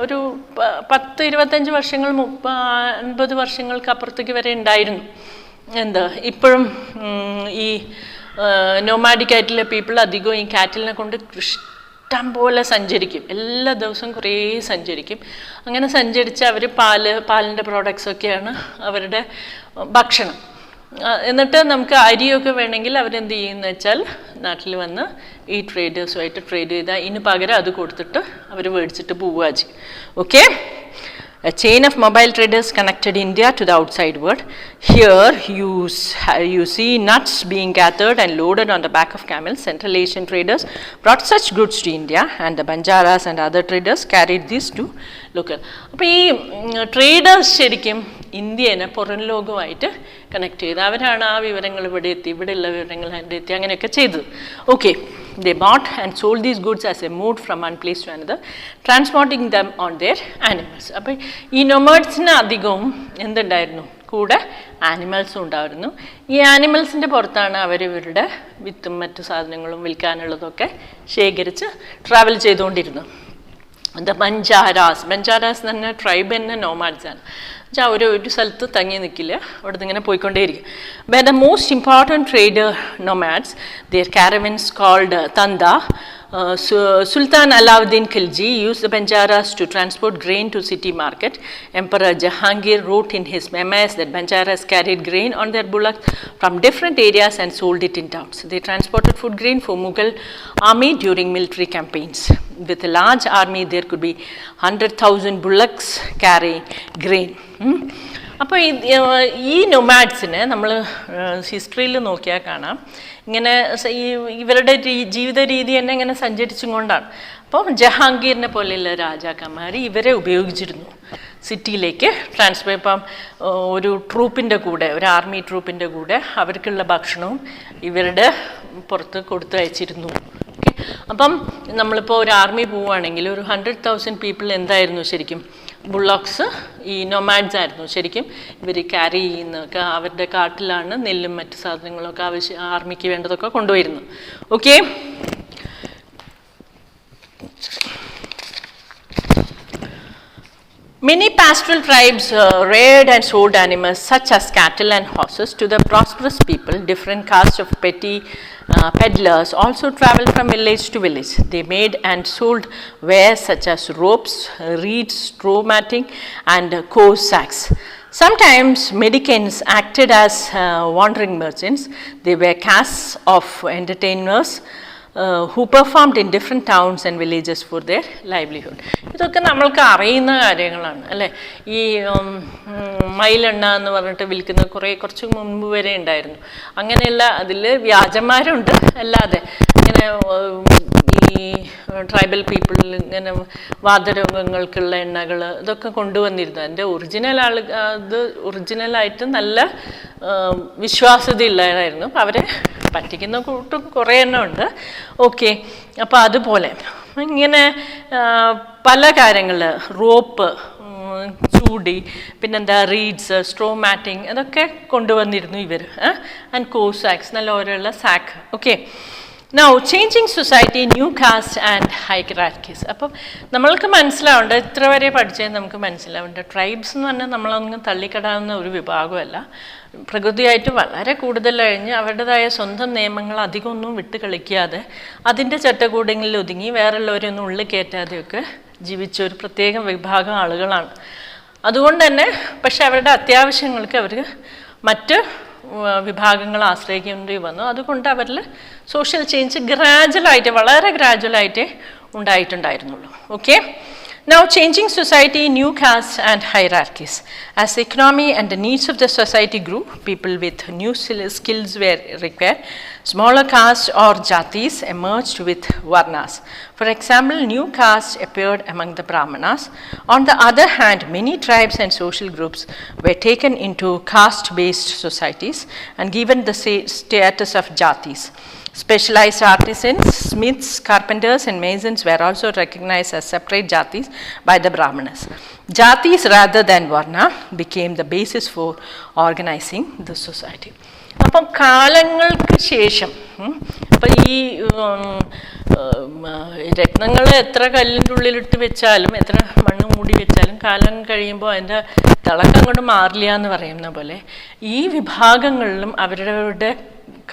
ഒരു 10-25 വർഷങ്ങൾ 50 വർഷങ്ങൾക്ക് അപ്പുറത്തേക്ക് വരെ ഉണ്ടായിരുന്നു. എന്താ ഇപ്പോഴും ഈ nomadic ആയിട്ടുള്ള പീപ്പിൾ അധികവും ഈ കാറ്റിലിനെ കൊണ്ട് ഇഷ്ടം പോലെ സഞ്ചരിക്കും, എല്ലാ ദിവസവും കുറേ സഞ്ചരിക്കും. അങ്ങനെ സഞ്ചരിച്ച് അവർ പാലിൻ്റെ പ്രോഡക്ട്സൊക്കെയാണ് അവരുടെ ഭക്ഷണം. എന്നിട്ട് നമുക്ക് അരിയൊക്കെ വേണമെങ്കിൽ അവരെന്ത് ചെയ്യുമെന്ന് വെച്ചാൽ നാട്ടിൽ വന്ന് ഈ ട്രേഡേഴ്സുമായിട്ട് ട്രേഡ് ചെയ്താൽ ഇതിന് പകരം അത് കൊടുത്തിട്ട് അവർ മേടിച്ചിട്ട് പോവുക ചെയ്യും. Okay, a chain of mobile traders connected India to the outside world. Here you see nuts being gathered and loaded on the back of camels. Central Asian traders brought such goods to India, and the Banjaras and other traders carried these to local. അപ്പോൾ ഈ ട്രേഡേഴ്സ് ശരിക്കും ഇന്ത്യനെ പുറം ലോകവുമായിട്ട് കണക്ട് ചെയ്ത് അവരാണ് ആ വിവരങ്ങൾ ഇവിടെ എത്തി, ഇവിടെയുള്ള വിവരങ്ങൾ അവിടെ എത്തി, അങ്ങനെയൊക്കെ ചെയ്തത്. Okay, they bought and sold these goods as they moved from one place to another, transporting them on their animals. അപ്പോൾ ഈ നൊമാഡ്സിന് അധികവും എന്തുണ്ടായിരുന്നു, കൂടെ ആനിമൽസും ഉണ്ടായിരുന്നു. ഈ ആനിമൽസിൻ്റെ പുറത്താണ് അവർ ഇവരുടെ വിത്തും മറ്റു സാധനങ്ങളും വിൽക്കാനുള്ളതൊക്കെ ശേഖരിച്ച് ട്രാവൽ ചെയ്തുകൊണ്ടിരുന്നത്. ബഞ്ചാരാസ് എന്ന് പറഞ്ഞാൽ ട്രൈബ് തന്നെ നോമാഡ്സാണ്. ഒരു സ്ഥലത്ത് തങ്ങി നിൽക്കില്ല, അവിടുന്ന് ഇങ്ങനെ പോയിക്കൊണ്ടേയിരിക്കും. But the most important trader nomads, their caravans called Tanda, Sultan Alauddin Khilji used the Banjaras to transport grain to city market. Emperor Jahangir wrote in his memoirs that Banjaras carried grain on their bullocks from different areas and sold it in towns. They transported food grain for Mughal army during military campaigns. With a large army, there could be 100,000 bullocks carrying grain. അപ്പോൾ ഈ നൊമാഡ്സിനെ നമ്മൾ ഹിസ്റ്ററിയിൽ നോക്കിയാൽ കാണാം, ഇങ്ങനെ ഇവരുടെ ജീവിത രീതി തന്നെ ഇങ്ങനെ സഞ്ചരിച്ചും കൊണ്ടാണ്. അപ്പോൾ ജഹാംഗീറിനെ പോലെയുള്ള രാജാക്കന്മാർ ഇവരെ ഉപയോഗിച്ചിരുന്നു സിറ്റിയിലേക്ക് ട്രാൻസ്ഫർ. ഇപ്പം ഒരു ട്രൂപ്പിൻ്റെ കൂടെ, ഒരു ആർമി ട്രൂപ്പിൻ്റെ കൂടെ അവർക്കുള്ള ഭക്ഷണവും ഇവരുടെ പുറത്ത് കൊടുത്തയച്ചിരുന്നു. അപ്പം നമ്മളിപ്പോൾ ഒരു ആർമി പോവുകയാണെങ്കിൽ ഒരു 100,000 പീപ്പിൾ എന്തായിരുന്നു ശരിക്കും, ബുള്ളോക്സ്, ഈ നൊമാഡ്സ് ആയിരുന്നു ശരിക്കും. ഇവർ ക്യാരി ചെയ്യുന്നതൊക്കെ അവരുടെ കാട്ടിലാണ് നെല്ലും മറ്റു സാധനങ്ങളൊക്കെ ആർമിക്ക് വേണ്ടതൊക്കെ കൊണ്ടുപോയിരുന്നു. Okay, many pastoral tribes reared and sold animals such as cattle and horses to the prosperous people. Different castes of petty peddlers also traveled from village to village. They made and sold wares such as ropes, reeds, straw matting, and coarse sacks. Sometimes mendicants acted as wandering merchants. They were castes of entertainers who performed in different towns and villages for their livelihood. ഇതൊക്കെ നമ്മൾക്ക് അറിയുന്ന കാര്യങ്ങളാണ് അല്ലേ. ഈ മയിലെണ്ണ എന്ന് പറഞ്ഞിട്ട് വിൽക്കുന്ന കുറച്ച് മുൻപ് വരെ ഉണ്ടായിരുന്നു. അങ്ങനെയുള്ള അതിൽ വ്യാജന്മാരുണ്ട്, അല്ലാതെ ഇങ്ങനെ ഈ ട്രൈബൽ പീപ്പിൾ ഇങ്ങനെ വാതരോഗങ്ങൾക്കുള്ള എണ്ണകൾ ഇതൊക്കെ കൊണ്ടുവന്നിരുന്നു. അതിൻ്റെ ഒറിജിനലായിട്ട് നല്ല വിശ്വാസ്യതയുള്ളതായിരുന്നു. അപ്പോൾ അവരെ പറ്റിക്കുന്ന കൂട്ടും കുറേ എണ്ണം ഉണ്ട്. ഓക്കെ, അപ്പോൾ അതുപോലെ ഇങ്ങനെ പല കാര്യങ്ങൾ, റോപ്പ്, ചൂടി, പിന്നെന്താ റീഡ്സ്, സ്ട്രോ മാറ്റിങ്, അതൊക്കെ കൊണ്ടുവന്നിരുന്നു ഇവർ. ആൻഡ് കോസ് സാക്സ്, നല്ല ഓരോയുള്ള sack. Okay, Now, changing society, new caste and hierarchies. അപ്പം നമ്മൾക്ക് മനസ്സിലാവേണ്ട, ഇത്ര വരെ പഠിച്ചത് നമുക്ക് മനസ്സിലാവേണ്ട, ട്രൈബ്സ് എന്ന് പറഞ്ഞാൽ നമ്മളൊന്നും തള്ളിക്കടാവുന്ന ഒരു വിഭാഗമല്ല. പ്രകൃതിയായിട്ട് വളരെ കൂടുതൽ കഴിഞ്ഞ് അവരുടേതായ സ്വന്തം നിയമങ്ങൾ അധികമൊന്നും വിട്ട് കളിക്കാതെ അതിൻ്റെ ചട്ടക്കൂടങ്ങളിൽ ഒതുങ്ങി വേറെയുള്ളവരൊന്നും ഉള്ളിൽ കയറ്റാതെയൊക്കെ ജീവിച്ച ഒരു പ്രത്യേക വിഭാഗം ആളുകളാണ്. അതുകൊണ്ട് തന്നെ പക്ഷെ അവരുടെ അത്യാവശ്യങ്ങൾക്ക് അവർ മറ്റ് വിഭാഗങ്ങൾ ആശ്രയിക്കേണ്ടി വന്നു. അതുകൊണ്ട് അവരിൽ സോഷ്യൽ ചേഞ്ച് വളരെ ഗ്രാജുവലായിട്ടേ ഉണ്ടായിട്ടുണ്ടായിരുന്നുള്ളൂ. Okay, now changing society, new castes and hierarchies. As the economy and the needs of the society grew, people with new skills were required. Smaller castes or jatis emerged with varnas. For example, new castes appeared among the Brahmanas. On the other hand, many tribes and social groups were taken into caste-based societies and given the status of jatis. Specialized artisans, smiths, carpenters and masons were also recognized as separate jatis by the Brahmanas. Jatis rather than varna became the basis for organizing the society. അപ്പം കാലങ്ങൾക്ക് ശേഷം അപ്പം ഈ രത്നങ്ങൾ എത്ര കല്ലിൻ്റെ ഉള്ളിലിട്ട് വെച്ചാലും എത്ര മണ്ണ് മൂടി വെച്ചാലും കാലം കഴിയുമ്പോൾ അതിൻ്റെ തിളക്കം കൊണ്ട് മാറില്ല എന്ന് പറയുന്ന പോലെ ഈ വിഭാഗങ്ങളിലും അവരുടെ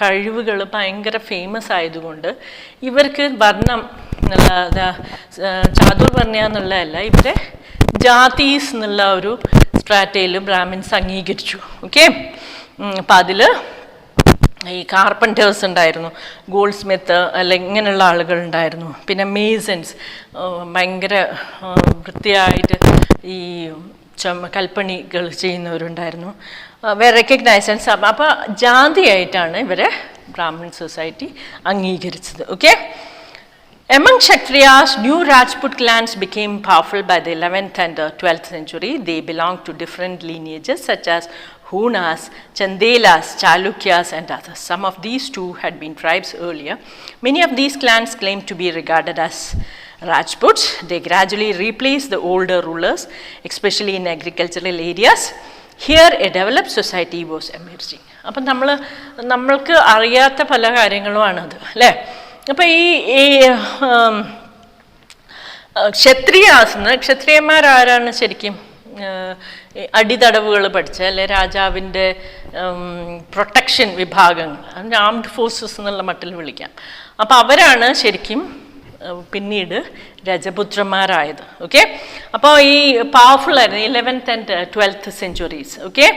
കഴിവുകൾ ഭയങ്കര ഫേമസ് ആയതുകൊണ്ട് ഇവർക്ക് വർണ്ണം എന്നുള്ള ചാതുർവർണ്ണ എന്നുള്ളതല്ല, ഇവരെ ജാതീസ് എന്നുള്ള ഒരു സ്ട്രാറ്റയിൽ ബ്രാഹ്മിൻസ് അംഗീകരിച്ചു. ഓക്കെ, അപ്പം അതിൽ ഈ കാർപ്പൻറ്റേഴ്സ് ഉണ്ടായിരുന്നു, ഗോൾഡ് സ്മിത്ത് അല്ല ഇങ്ങനെയുള്ള ആളുകൾ ഉണ്ടായിരുന്നു, പിന്നെ മേസൺസ് ഭയങ്കര വൃത്തിയായിട്ട് ഈ കൽപ്പണികൾ ചെയ്യുന്നവരുണ്ടായിരുന്നു, റെക്കഗ്നൈസ്. അപ്പോൾ ജാതിയായിട്ടാണ് ഇവരെ ബ്രാഹ്മൺ സൊസൈറ്റി അംഗീകരിച്ചത്. Okay, among Kshatriyas, new Rajput clans became powerful by the 11th and 12th century. They belonged to different lineages such as Hunas, Chandelas, Chalukyas and others. Some of these too had been tribes earlier. Many of these clans claimed to be regarded as Rajputs. They gradually replaced the older rulers, especially in agricultural areas. Here a developed society was emerging. അപ്പം നമ്മൾക്ക് അറിയാത്ത പല കാര്യങ്ങളുമാണത് അല്ലേ. അപ്പം ഈ ക്ഷത്രിയന്മാരാരാണ് ശരിക്കും അടിതടവുകൾ പഠിച്ച അല്ലെ രാജാവിൻ്റെ പ്രൊട്ടക്ഷൻ വിഭാഗങ്ങൾ, അതിന് ആംഡ് ഫോഴ്സസ് എന്നുള്ള മട്ടിൽ വിളിക്കാം. അപ്പം അവരാണ് ശരിക്കും പിന്നീട് രജപുത്രന്മാരായത്. ഓക്കെ, അപ്പോൾ ഈ പവർഫുൾ ആയിരുന്നു 11th and 12th centuries. Okay,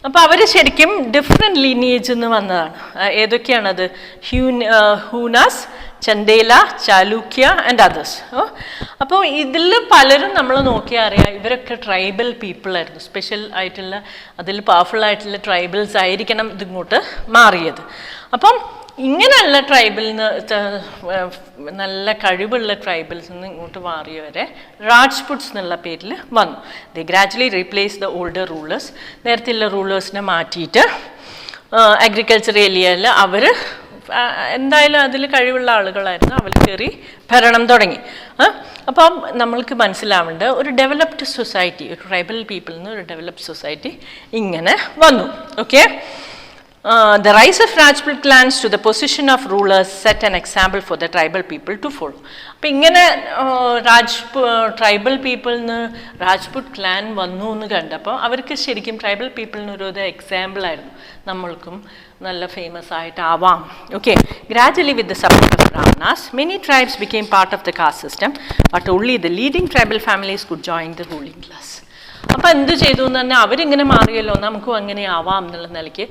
അപ്പോൾ അവർ ശരിക്കും ഡിഫറെൻറ്റ് ലീനിയേജിൽ നിന്ന് വന്നതാണ്. ഏതൊക്കെയാണത്? ഹൂനാസ്, ചന്ദേല, ചാലൂക്യ ആൻഡ് അതേഴ്സ്. അപ്പോൾ ഇതിൽ പലരും നമ്മൾ നോക്കിയാൽ അറിയാം ഇവരൊക്കെ ട്രൈബൽ പീപ്പിളായിരുന്നു. സ്പെഷ്യൽ ആയിട്ടുള്ള അതിൽ പവർഫുൾ ആയിട്ടുള്ള ട്രൈബൽസ് ആയിരിക്കണം ഇതിങ്ങോട്ട് മാറിയത്. അപ്പം ഇങ്ങനെയുള്ള ട്രൈബിൽ നിന്ന് നല്ല കഴിവുള്ള ട്രൈബൽസിൽ നിന്ന് ഇങ്ങോട്ട് മാറിയവരെ രാജ്പുട്സ് എന്നുള്ള പേരിൽ വന്നു. They gradually replace the older rulers. നേരത്തെയുള്ള റൂളേഴ്സിനെ മാറ്റിയിട്ട് അഗ്രികൾച്ചർ ഏരിയയിൽ അവർ എന്തായാലും അതിൽ കഴിവുള്ള ആളുകളായിരുന്നു, അവർ കയറി ഭരണം തുടങ്ങി. അപ്പം നമ്മൾക്ക് മനസ്സിലാവേണ്ട ഒരു ഡെവലപ്ഡ് സൊസൈറ്റി, ഒരു ട്രൈബൽ പീപ്പിളിൽ നിന്ന് ഒരു ഡെവലപ്ഡ് സൊസൈറ്റി ഇങ്ങനെ വന്നു. Okay, the rise of Rajput clans to the position of rulers set an example for the tribal people to follow. അപ്പം ഇങ്ങനെ ട്രൈബൽ പീപ്പിളിന് രാജ്പുട്ട് ക്ലാൻ വന്നു എന്ന് കണ്ടപ്പോൾ അവർക്ക് ശരിക്കും ട്രൈബൽ പീപ്പിളിന് ഒരു എക്സാമ്പിളായിരുന്നു, നമ്മൾക്കും നല്ല ഫേമസ് ആയിട്ടാവാം. Okay, gradually with the support of Brahmanas many tribes became part of the caste system, but only the leading tribal families could join the ruling class. അപ്പം എന്ത് ചെയ്തു എന്ന് പറഞ്ഞാൽ അവരിങ്ങനെ മാറിയല്ലോ, നമുക്കും അങ്ങനെ ആവാം എന്നുള്ള നിലയ്ക്ക്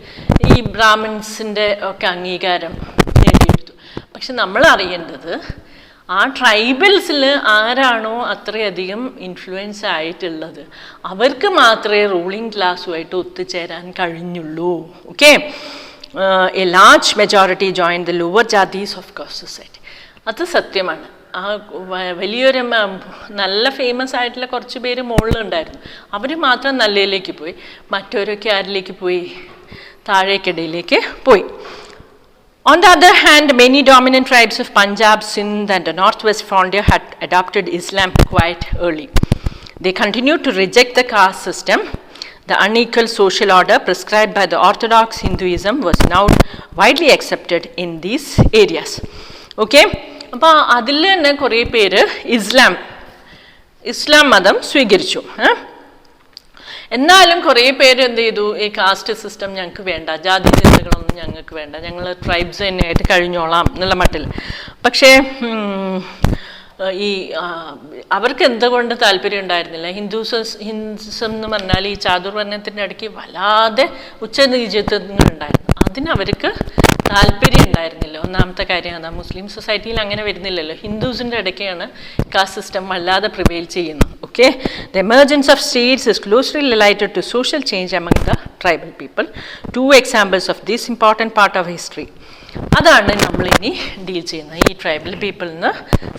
ഈ ബ്രാഹ്മിൻസിൻ്റെ ഒക്കെ അംഗീകാരം നേടിയെടുത്തു. പക്ഷെ നമ്മൾ അറിയേണ്ടത് ആ ട്രൈബൽസിൽ ആരാണോ അത്രയധികം ഇൻഫ്ലുവൻസ് ആയിട്ടുള്ളത് അവർക്ക് മാത്രമേ റൂളിംഗ് ക്ലാസ്സുമായിട്ട് ഒത്തുചേരാൻ കഴിഞ്ഞുള്ളൂ. Okay, a large majority join the lower jatis of caste society. അത് സത്യമാണ്. ആ വലിയൊരു നല്ല ഫേമസ് ആയിട്ടുള്ള കുറച്ച് പേര് മുകളിലുണ്ടായിരുന്നു, അവർ മാത്രം നല്ലതിലേക്ക് പോയി, മറ്റവരൊക്കെ ആരിലേക്ക് പോയി? താഴേക്കിടയിലേക്ക് പോയി. On the other hand, many dominant tribes of Punjab, Sindh and the northwest frontier had adopted Islam quite early. They continued to reject the caste system. The unequal social order prescribed by the Orthodox Hinduism was now widely accepted in these areas. Okay? അപ്പോൾ അതിൽ തന്നെ കുറേ പേര് ഇസ്ലാം മതം സ്വീകരിച്ചു. എന്നാലും കുറേ പേര് എന്ത് ചെയ്തു, ഈ കാസ്റ്റ് സിസ്റ്റം ഞങ്ങൾക്ക് വേണ്ട, ജാതി ചിന്തകളൊന്നും ഞങ്ങൾക്ക് വേണ്ട, ഞങ്ങൾ ട്രൈബ്സ് തന്നെയായിട്ട് കഴിഞ്ഞോളാം എന്നുള്ള മട്ടിൽ. പക്ഷേ ഈ അവർക്ക് എന്തുകൊണ്ട് താല്പര്യം ഉണ്ടായിരുന്നില്ല? ഹിന്ദുസം എന്ന് പറഞ്ഞാൽ ഈ ചാതുർവർണ്ണത്തിൻ്റെ ഇടയ്ക്ക് വല്ലാതെ ഉച്ചനീചത്വങ്ങളുണ്ടായിരുന്നു, അതിനവർക്ക് താല്പര്യം ഉണ്ടായിരുന്നില്ല. ഒന്നാമത്തെ കാര്യം അതാ, മുസ്ലിം സൊസൈറ്റിയിൽ അങ്ങനെ വരുന്നില്ലല്ലോ. ഹിന്ദുസിൻ്റെ ഇടയ്ക്കാണ് കാസ്റ്റ് സിസ്റ്റം വല്ലാതെ പ്രിവെയിൽ ചെയ്യുന്നത്. Okay, the emergence of states is closely related to social change among the tribal people. 2 examples of this important part of history. അതാണ് നമ്മളിനി ഡീൽ ചെയ്യുന്നത്, ഈ ട്രൈബൽ പീപ്പിളിൽ നിന്ന്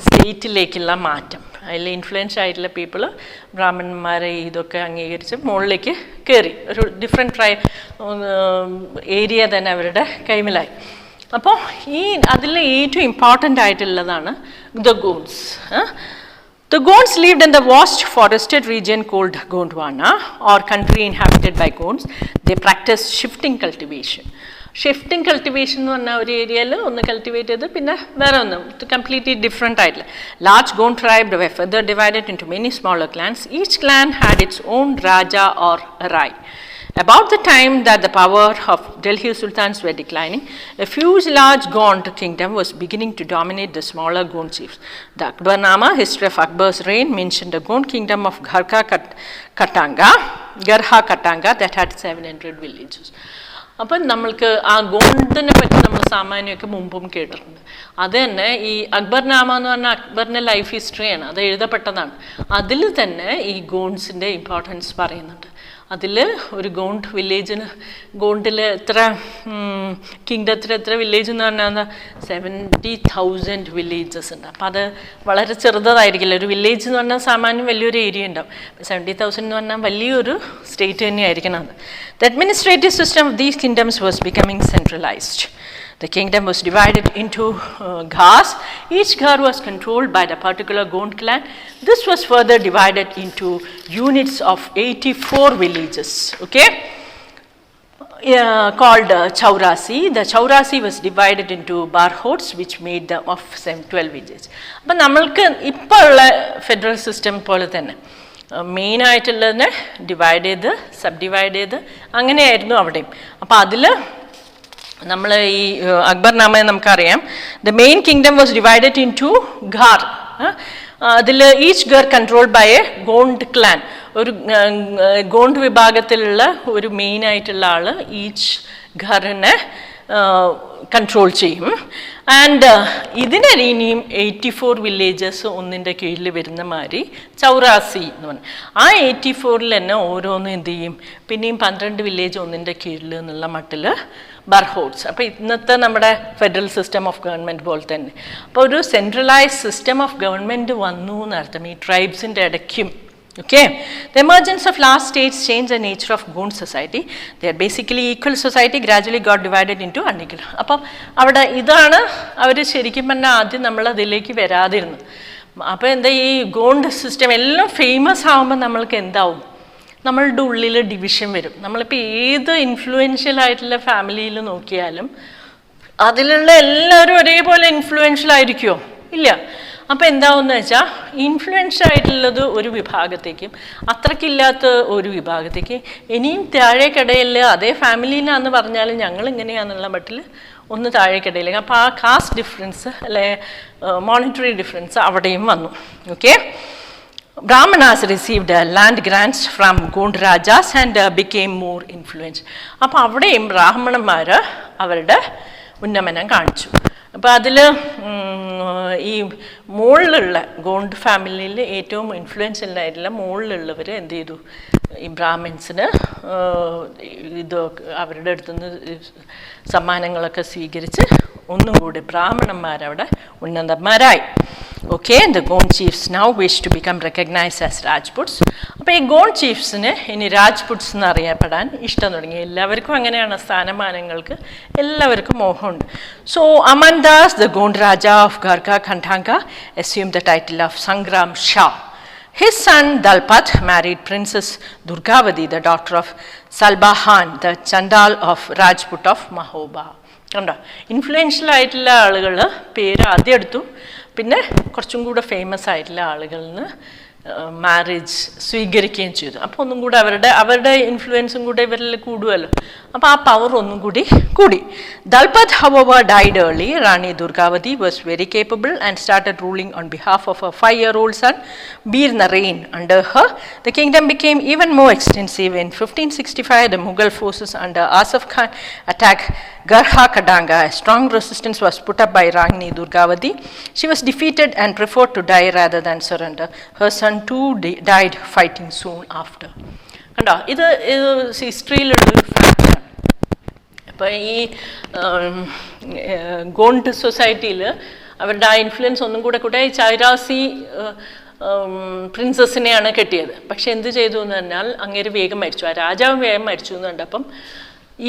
സ്റ്റേറ്റിലേക്കുള്ള മാറ്റം. അതിൽ ഇൻഫ്ലുവൻസ് ആയിട്ടുള്ള പീപ്പിൾ ബ്രാഹ്മണന്മാരെ ഇതൊക്കെ അംഗീകരിച്ച് മുകളിലേക്ക് കയറി, ഒരു ഡിഫറെൻറ്റ് ഏരിയ തന്നെ അവരുടെ കൈമിലായി. അപ്പോൾ അതിൽ ഏറ്റവും ഇമ്പോർട്ടൻ്റ് ആയിട്ടുള്ളതാണ് the ഗോണ്ട്സ്. The Gonds lived in the vast forested region called Gondwana, or country inhabited by Gonds. They practiced shifting cultivation. Shifting cultivation എന്ന് പറഞ്ഞാൽ ഒരു ഏരിയയിൽ ഒന്ന് കൾട്ടിവേറ്റ് ചെയ്ത് പിന്നെ വേറെ ഒന്നും കംപ്ലീറ്റ്ലി ഡിഫറെൻ്റ് ആയിട്ടുള്ള large Gond tribe were further divided into many smaller clans. Each clan had its own raja or rai. About the time that the power of Delhi sultans were declining, a huge large Gond kingdom was beginning to dominate the smaller Gond chiefs. The Akbarnama, history of Akbar's reign, mentioned the Gond kingdom of Garha Katanga that had 700 villages. അപ്പം നമ്മൾക്ക് ആ ഗോണ്ടിനെ പറ്റി നമ്മൾ സാമാന്യമൊക്കെ മുമ്പും കേട്ടിട്ടുണ്ട്. അത് തന്നെ ഈ അക്ബർനാമ എന്ന് പറഞ്ഞാൽ അക്ബറിൻ്റെ ലൈഫ് ഹിസ്റ്ററിയാണ്, അത് എഴുതപ്പെട്ടതാണ്. അതിൽ തന്നെ ഈ ഗോണ്ട്സിൻ്റെ ഇമ്പോർട്ടൻസ് പറയുന്നുണ്ട്. അതിൽ ഒരു ഗോണ്ട് വില്ലേജിന് ഗോണ്ടിൽ എത്ര കിങ്ഡത്തിൽ എത്ര വില്ലേജ് എന്ന് പറഞ്ഞാൽ 70,000 വില്ലേജസ് ഉണ്ട്. അപ്പം അത് വളരെ ചെറുതായിരിക്കില്ല. ഒരു വില്ലേജ് എന്ന് പറഞ്ഞാൽ സാമാന്യം വലിയൊരു ഏരിയ ഉണ്ടാവും. 70,000 എന്ന് പറഞ്ഞാൽ വലിയൊരു സ്റ്റേറ്റ് തന്നെയായിരിക്കണം അത്. The administrative system of these kingdoms was becoming centralized. The kingdom was divided into ghars. Each ghar was controlled by the particular Gond clan. This was further divided into units of 84 villages, okay, called Chaurasi. The Chaurasi was divided into barhots, which made them of 12 villages. അപ്പം നമ്മൾക്ക് ഇപ്പോൾ ഉള്ള ഫെഡറൽ സിസ്റ്റം പോലെ തന്നെ മെയിനായിട്ടുള്ളതിനെ ഡിവൈഡ് ചെയ്ത് സബ് ഡിവൈഡ് ചെയ്ത് അങ്ങനെയായിരുന്നു അവിടെയും. അപ്പോൾ അതിൽ നമ്മൾ ഈ അക്ബർനാമയെ നമുക്കറിയാം. The main kingdom was divided into garh. അതിൽ each garh controlled by a Gond clan. ഒരു ഗോണ്ട് വിഭാഗത്തിലുള്ള ഒരു മെയിനായിട്ടുള്ള ആൾ ഈച്ച് ഘറിനെ കൺട്രോൾ ചെയ്യും. ആൻഡ് ഇതിന് ഇനിയും 84 വില്ലേജസ് ഒന്നിൻ്റെ കീഴിൽ വരുന്ന മാതിരി ചൗറാസി എന്ന് പറഞ്ഞു. ആ 84 തന്നെ ഓരോന്നും എന്ത് ചെയ്യും, പിന്നെയും 12 വില്ലേജ് ഒന്നിൻ്റെ കീഴിൽ എന്നുള്ള മട്ടിൽ ബർഹോട്ട്സ്. അപ്പോൾ ഇന്നത്തെ നമ്മുടെ ഫെഡറൽ സിസ്റ്റം ഓഫ് ഗവൺമെൻറ് പോലെ തന്നെ. അപ്പോൾ ഒരു സെൻട്രലൈസ്ഡ് സിസ്റ്റം ഓഫ് ഗവൺമെൻറ് വന്നു എന്നർത്ഥം ഈ ട്രൈബ്സിൻ്റെ ഇടയ്ക്കും. Okay, the emergence of last states changed the nature of Gond society. They are basically equal society, gradually got divided into unequal. അപ്പം അവിടെ ഇതാണ് അവർ ശരിക്കും പറഞ്ഞാൽ ആദ്യം നമ്മൾ അതിലേക്ക് വരാതിരുന്നു. അപ്പോൾ എന്താ ഈ ഗോണ്ട് സിസ്റ്റം എല്ലാം ഫേമസ് ആകുമ്പോൾ നമ്മൾക്ക് എന്താവും, നമ്മളുടെ ഉള്ളിൽ ഡിവിഷൻ വരും. നമ്മളിപ്പോൾ ഏത് ഇൻഫ്ലുവൻഷ്യൽ ആയിട്ടുള്ള ഫാമിലിയിൽ നോക്കിയാലും അതിലുള്ള എല്ലാവരും ഒരേപോലെ ഇൻഫ്ലുവൻഷ്യൽ ആയിരിക്കുമോ? ഇല്ല. അപ്പോൾ എന്താവുമെന്ന് വെച്ചാൽ ഇൻഫ്ലുവൻസ് ആയിട്ടുള്ളത് ഒരു വിഭാഗത്തേക്കും അത്രയ്ക്കില്ലാത്ത ഒരു വിഭാഗത്തേക്ക് ഇനിയും താഴേക്കിടയിൽ അതേ ഫാമിലിയിലാണെന്ന് പറഞ്ഞാൽ ഞങ്ങൾ ഇങ്ങനെയാണെന്നുള്ള മട്ടിൽ ഒന്ന് താഴേക്കിടയിലേക്ക്. അപ്പോൾ ആ കാസ്റ്റ് ഡിഫറൻസ് അല്ലെ മോണിറ്ററി ഡിഫറൻസ് അവിടെയും വന്നു. Okay, Brahmanas received land grants from Gond Rajas and became more influential. അപ്പോൾ അവിടെയും ബ്രാഹ്മണന്മാർ അവരുടെ ഉന്നമനം കാണിച്ചു. അപ്പോൾ അതിൽ ഈ മുകളിലുള്ള ഗോണ്ട് ഫാമിലിയിൽ ഏറ്റവും ഇൻഫ്ലുവൻഷ്യൽ ആയിട്ടുള്ള മുകളിലുള്ളവർ എന്ത് ചെയ്തു, ഈ ബ്രാഹ്മിൻസിന് ഇത് അവരുടെ അടുത്തുനിന്ന് സമ്മാനങ്ങളൊക്കെ സ്വീകരിച്ച് ഒന്നും കൂടി ബ്രാഹ്മണന്മാരവിടെ ഉന്നതന്മാരായി. Okay, the Gond chiefs now wish to become recognised as Rajputs. അപ്പോൾ ഈ ഗോണ്ട് ചീഫ്സിന് ഇനി രാജ്പുട്സ് എന്നറിയപ്പെടാൻ ഇഷ്ടം തുടങ്ങി. എല്ലാവർക്കും അങ്ങനെയാണ്, സ്ഥാനമാനങ്ങൾക്ക് എല്ലാവർക്കും മോഹമുണ്ട്. So Amandas, the Gond raja of Garha Katanga, assumed the title of Sangram Shah. His son Dalpat married Princess Durgavati, the daughter of Salbahan, the Chandal of Rajput of Mahoba. കണ്ടോ, ഇൻഫ്ലുവൻഷ്യൽ ആയിട്ടുള്ള ആളുകൾ പേര് ആദ്യം എടുത്തു, പിന്നെ കുറച്ചും കൂടെ ഫേമസ് ആയിട്ടുള്ള ആളുകളിൽ നിന്ന് മാരേജ് സ്വീകരിക്കുകയും ചെയ്തു. അപ്പോൾ ഒന്നും കൂടെ അവരുടെ ഇൻഫ്ലുവൻസും കൂടെ ഇവരിൽ കൂടുമല്ലോ. അപ്പോൾ ആ പവർ ഒന്നും കൂടി കൂടി. Dalpat, however, died early. Rani Durgavati was very capable and started ruling on behalf of her 5-year-old son Bir Narain. Under her, the kingdom became even more extensive. In 1565, the Mughal forces under Asaf Khan attacked Garha Kadanga. A strong resistance was put up by Rani Durgavati. She was defeated and preferred to die rather than surrender. Her son too died fighting soon after. കണ്ടോ, ഇത് ഹിസ്റ്ററിയിലുള്ളൊരു ഫാക്റ്റാണ്. അപ്പോൾ ഈ ഗോണ്ട് സൊസൈറ്റിയിൽ അവരുടെ ആ ഇൻഫ്ലുവൻസ് ഒന്നും കൂടെ കൂടെ ചൈരാസി പ്രിൻസസിനെയാണ് കെട്ടിയത്. പക്ഷെ എന്ത് ചെയ്തു എന്ന് പറഞ്ഞാൽ അങ്ങേര് വേഗം മരിച്ചു, ആ രാജാവ് വേഗം മരിച്ചു എന്ന് കണ്ടപ്പം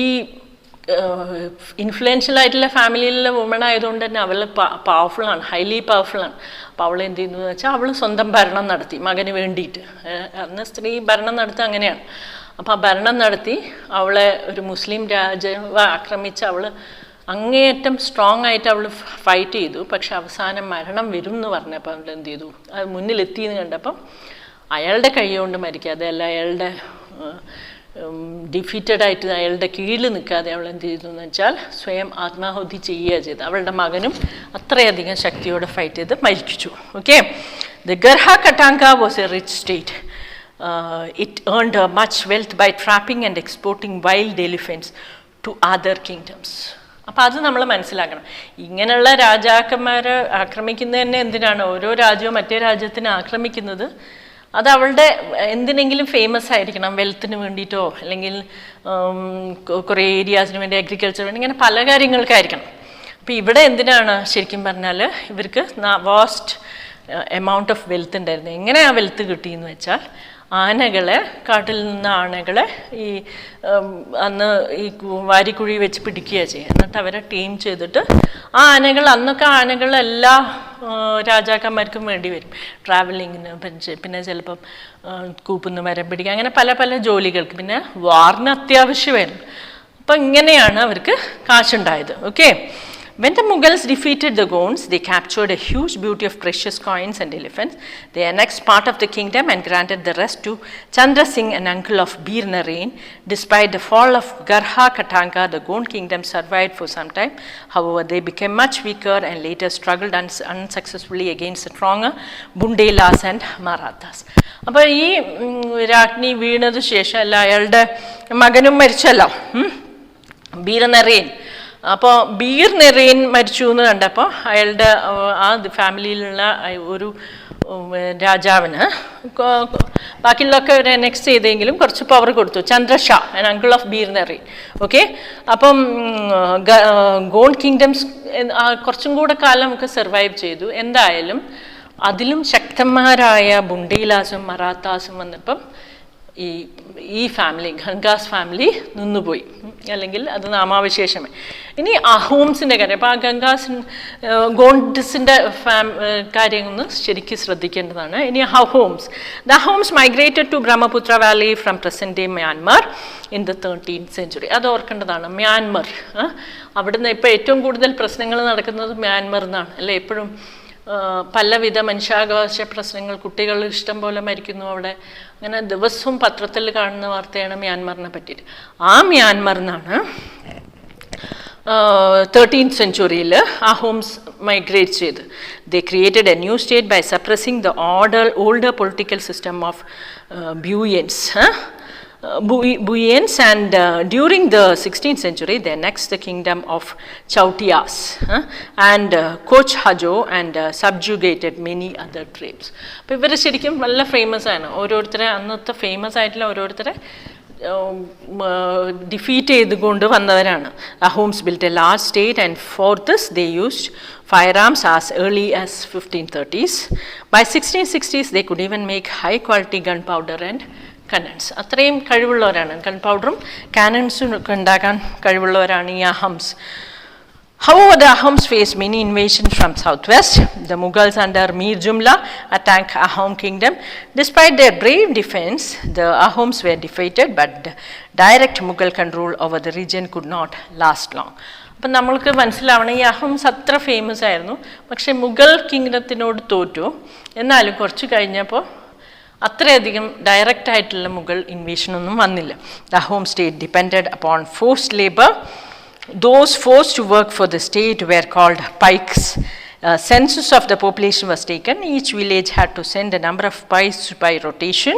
ഈ ഇൻഫ്ലുവൻഷ്യൽ ആയിട്ടുള്ള ഫാമിലിയിലുള്ള വുമൺ ആയതുകൊണ്ട് തന്നെ അവൾ പവർഫുള്ളാണ്, ഹൈലി പവർഫുള്ളാണ്. അപ്പോൾ അവൾ എന്ത് ചെയ്യുന്നു എന്ന് വെച്ചാൽ അവൾ സ്വന്തം ഭരണം നടത്തി മകന് വേണ്ടിയിട്ട്. അന്ന് സ്ത്രീ ഭരണം നടത്തുക അങ്ങനെയാണ്. അപ്പോൾ ആ ഭരണം നടത്തി അവളെ ഒരു മുസ്ലിം രാജാവ് ആക്രമിച്ച് അവൾ അങ്ങേയറ്റം സ്ട്രോങ് ആയിട്ട് അവൾ ഫൈറ്റ് ചെയ്തു. പക്ഷെ അവസാനം മരണം വരും എന്ന് പറഞ്ഞപ്പോൾ അവൾ എന്ത് ചെയ്തു, അത് മുന്നിലെത്തിയെന്ന് കണ്ടപ്പം അയാളുടെ കൈ കൊണ്ട് മരിക്കാതെ അല്ല, അയാളുടെ ഡിഫീറ്റഡ് ആയിട്ട് അയാളുടെ കീഴിൽ നിൽക്കാതെ അവൾ എന്ത് ചെയ്തു എന്ന് വെച്ചാൽ സ്വയം ആത്മാഹുതി ചെയ്യുക ചെയ്ത്. അവളുടെ മകനും അത്രയധികം ശക്തിയോടെ ഫൈറ്റ് ചെയ്ത് മരിച്ചു. Okay, the Garha Katanga was a rich state. It earned much wealth by trapping and exporting wild elephants to other kingdoms. അപ്പം അത് നമ്മൾ മനസ്സിലാക്കണം. ഇങ്ങനെയുള്ള രാജാക്കന്മാരെ ആക്രമിക്കുന്നത് തന്നെ എന്തിനാണ്? ഓരോ രാജ്യവും മറ്റേ രാജ്യത്തിനെ ആക്രമിക്കുന്നത് അത് അവളുടെ എന്തിനെങ്കിലും ഫേമസ് ആയിരിക്കണം, വെൽത്തിന് വേണ്ടിയിട്ടോ അല്ലെങ്കിൽ കുറേ ഏരിയാസിന് വേണ്ടി, അഗ്രികൾച്ചർ വേണ്ടി, ഇങ്ങനെ പല കാര്യങ്ങൾക്കായിരിക്കണം. അപ്പോൾ ഇവിടെ എന്തിനാണ് ശരിക്കും പറഞ്ഞാൽ ഇവർക്ക് വാസ്റ്റ് എമൗണ്ട് ഓഫ് വെൽത്ത് ഉണ്ടായിരുന്നു. എങ്ങനെ ആ വെൽത്ത് കിട്ടിയെന്ന് വെച്ചാൽ ആനകളെ, കാട്ടിൽ നിന്ന് ആനകളെ ഈ അന്ന് ഈ വാരിക്കുഴി വെച്ച് പിടിക്കുക ചെയ്യുക. എന്നിട്ട് അവരെ ടീം ചെയ്തിട്ട് ആ ആനകൾ, അന്നൊക്കെ ആനകൾ എല്ലാ രാജാക്കന്മാർക്കും വേണ്ടി വരും ട്രാവലിങ്ങിന്, പിന്നെ ചിലപ്പം കൂപ്പുന്ന് മരം പിടിക്കുക, അങ്ങനെ പല പല ജോലികൾക്ക്. പിന്നെ വാറിന് അത്യാവശ്യമായിരുന്നു. അപ്പം ഇങ്ങനെയാണ് അവർക്ക് കാശുണ്ടായത്. Okay, when the Mughals defeated the Gonds, they captured a huge booty of precious coins and elephants. They annexed part of the kingdom and granted the rest to Chandra Singh, an uncle of Bir Narain. Despite the fall of Garha Katanga, the Gond kingdom survived for some time. However, they became much weaker and later struggled unsuccessfully against the stronger Bundelas and Marathas. അപ്പോൾ ഈ രാജ്ഞി വീണത് ശേഷം അല്ല, അയാളുടെ മകനും മരിച്ചല്ലോ, ബീർ നരേൻ. അപ്പോൾ ബീർ നെറേൻ മരിച്ചു എന്ന് കണ്ടപ്പോൾ അയാളുടെ ആ ഫാമിലിയിലുള്ള ഒരു രാജാവിന് ബാക്കിയുള്ളതൊക്കെ ഒരു നെക്സ്റ്റ് ചെയ്തെങ്കിലും കുറച്ച് പവർ കൊടുത്തു. Chandrashah, an uncle of Bir Narain. Okay, അപ്പം ഗോണ്ട് കിങ്ഡംസ് കുറച്ചും കൂടെ കാലം നമുക്ക് സർവൈവ് ചെയ്തു. എന്തായാലും അതിലും ശക്തന്മാരായ ബുണ്ടേലാസും മറാത്താസും വന്നപ്പം ഈ ഫാമിലി, ഖൻഗാസ് ഫാമിലി നിന്നുപോയി, അല്ലെങ്കിൽ അത് നാമാവശേഷമേ. ഇനി അഹോംസിൻ്റെ കാര്യം. അപ്പോൾ ആ ഗോണ്ട്സിൻ്റെ കാര്യം ഒന്ന് ശരിക്കും ശ്രദ്ധിക്കേണ്ടതാണ്. ഇനി Ahoms. The Ahoms migrated to Brahmaputra valley from present day Myanmar in the 13th century. അത് ഓർക്കേണ്ടതാണ്. മ്യാൻമർ, അവിടുന്ന് ഇപ്പോൾ ഏറ്റവും കൂടുതൽ പ്രശ്നങ്ങൾ നടക്കുന്നത് മ്യാൻമർ എന്നാണ് അല്ലേ? എപ്പോഴും പലവിധ മനുഷ്യാവകാശ പ്രശ്നങ്ങൾ, കുട്ടികൾ ഇഷ്ടം പോലെ മരിക്കുന്നു അവിടെ, അങ്ങനെ ദിവസവും പത്രത്തിൽ കാണുന്ന വാർത്തയാണ് മ്യാൻമറിനെ പറ്റിയിട്ട്. ആ മ്യാൻമറിനാണ് 13th century അഹോംസ് മൈഗ്രേറ്റ് ചെയ്ത്. They created a new state by suppressing the older political system of Buyans, and during the 16th century they annexed the kingdom of Chautias and Koch Hajo and subjugated many other tribes. അപ്പോൾ ഇവർ ശരിക്കും നല്ല ഫേമസ് ആണ്. ഓരോരുത്തരെ അന്നത്തെ ഫേമസ് ആയിട്ടുള്ള ഓരോരുത്തരെ ഡിഫീറ്റ് ചെയ്തുകൊണ്ട് വന്നവരാണ്. Ahoms built a large state and for this they used firearms as early as 1530s. By 1660s they could even make high quality gunpowder and cannons. അത്രയും കഴിവുള്ളവരാണ്. ഗൺ പൗഡറും കാനൺസും ഒക്കെ ഉണ്ടാക്കാൻ കഴിവുള്ളവരാണ് ഈ അഹംസ്. However, the Ahoms faced many invasions from southwest. The Mughals under Mir Jumla attacked Ahom kingdom. Despite their brave defense, the Ahoms were defeated, but direct Mughal control over the region could not last long. അപ്പം നമ്മൾക്ക് മനസ്സിലാവണം, ഈ അഹംസ് അത്ര ഫേമസ് ആയിരുന്നു, പക്ഷേ മുഗൾ കിങ്ഡത്തിനോട് തോറ്റു. എന്നാലും കുറച്ച് കഴിഞ്ഞപ്പോൾ അത്രയധികം ഡയറക്റ്റ് ആയിട്ടുള്ള മുഗൾ ഇൻവേഷനൊന്നും വന്നില്ല. The Ahom state depended upon forced labor. Those forced to work for the state were called pikes. Census of the population was taken. Each village had to send a number of pikes by rotation.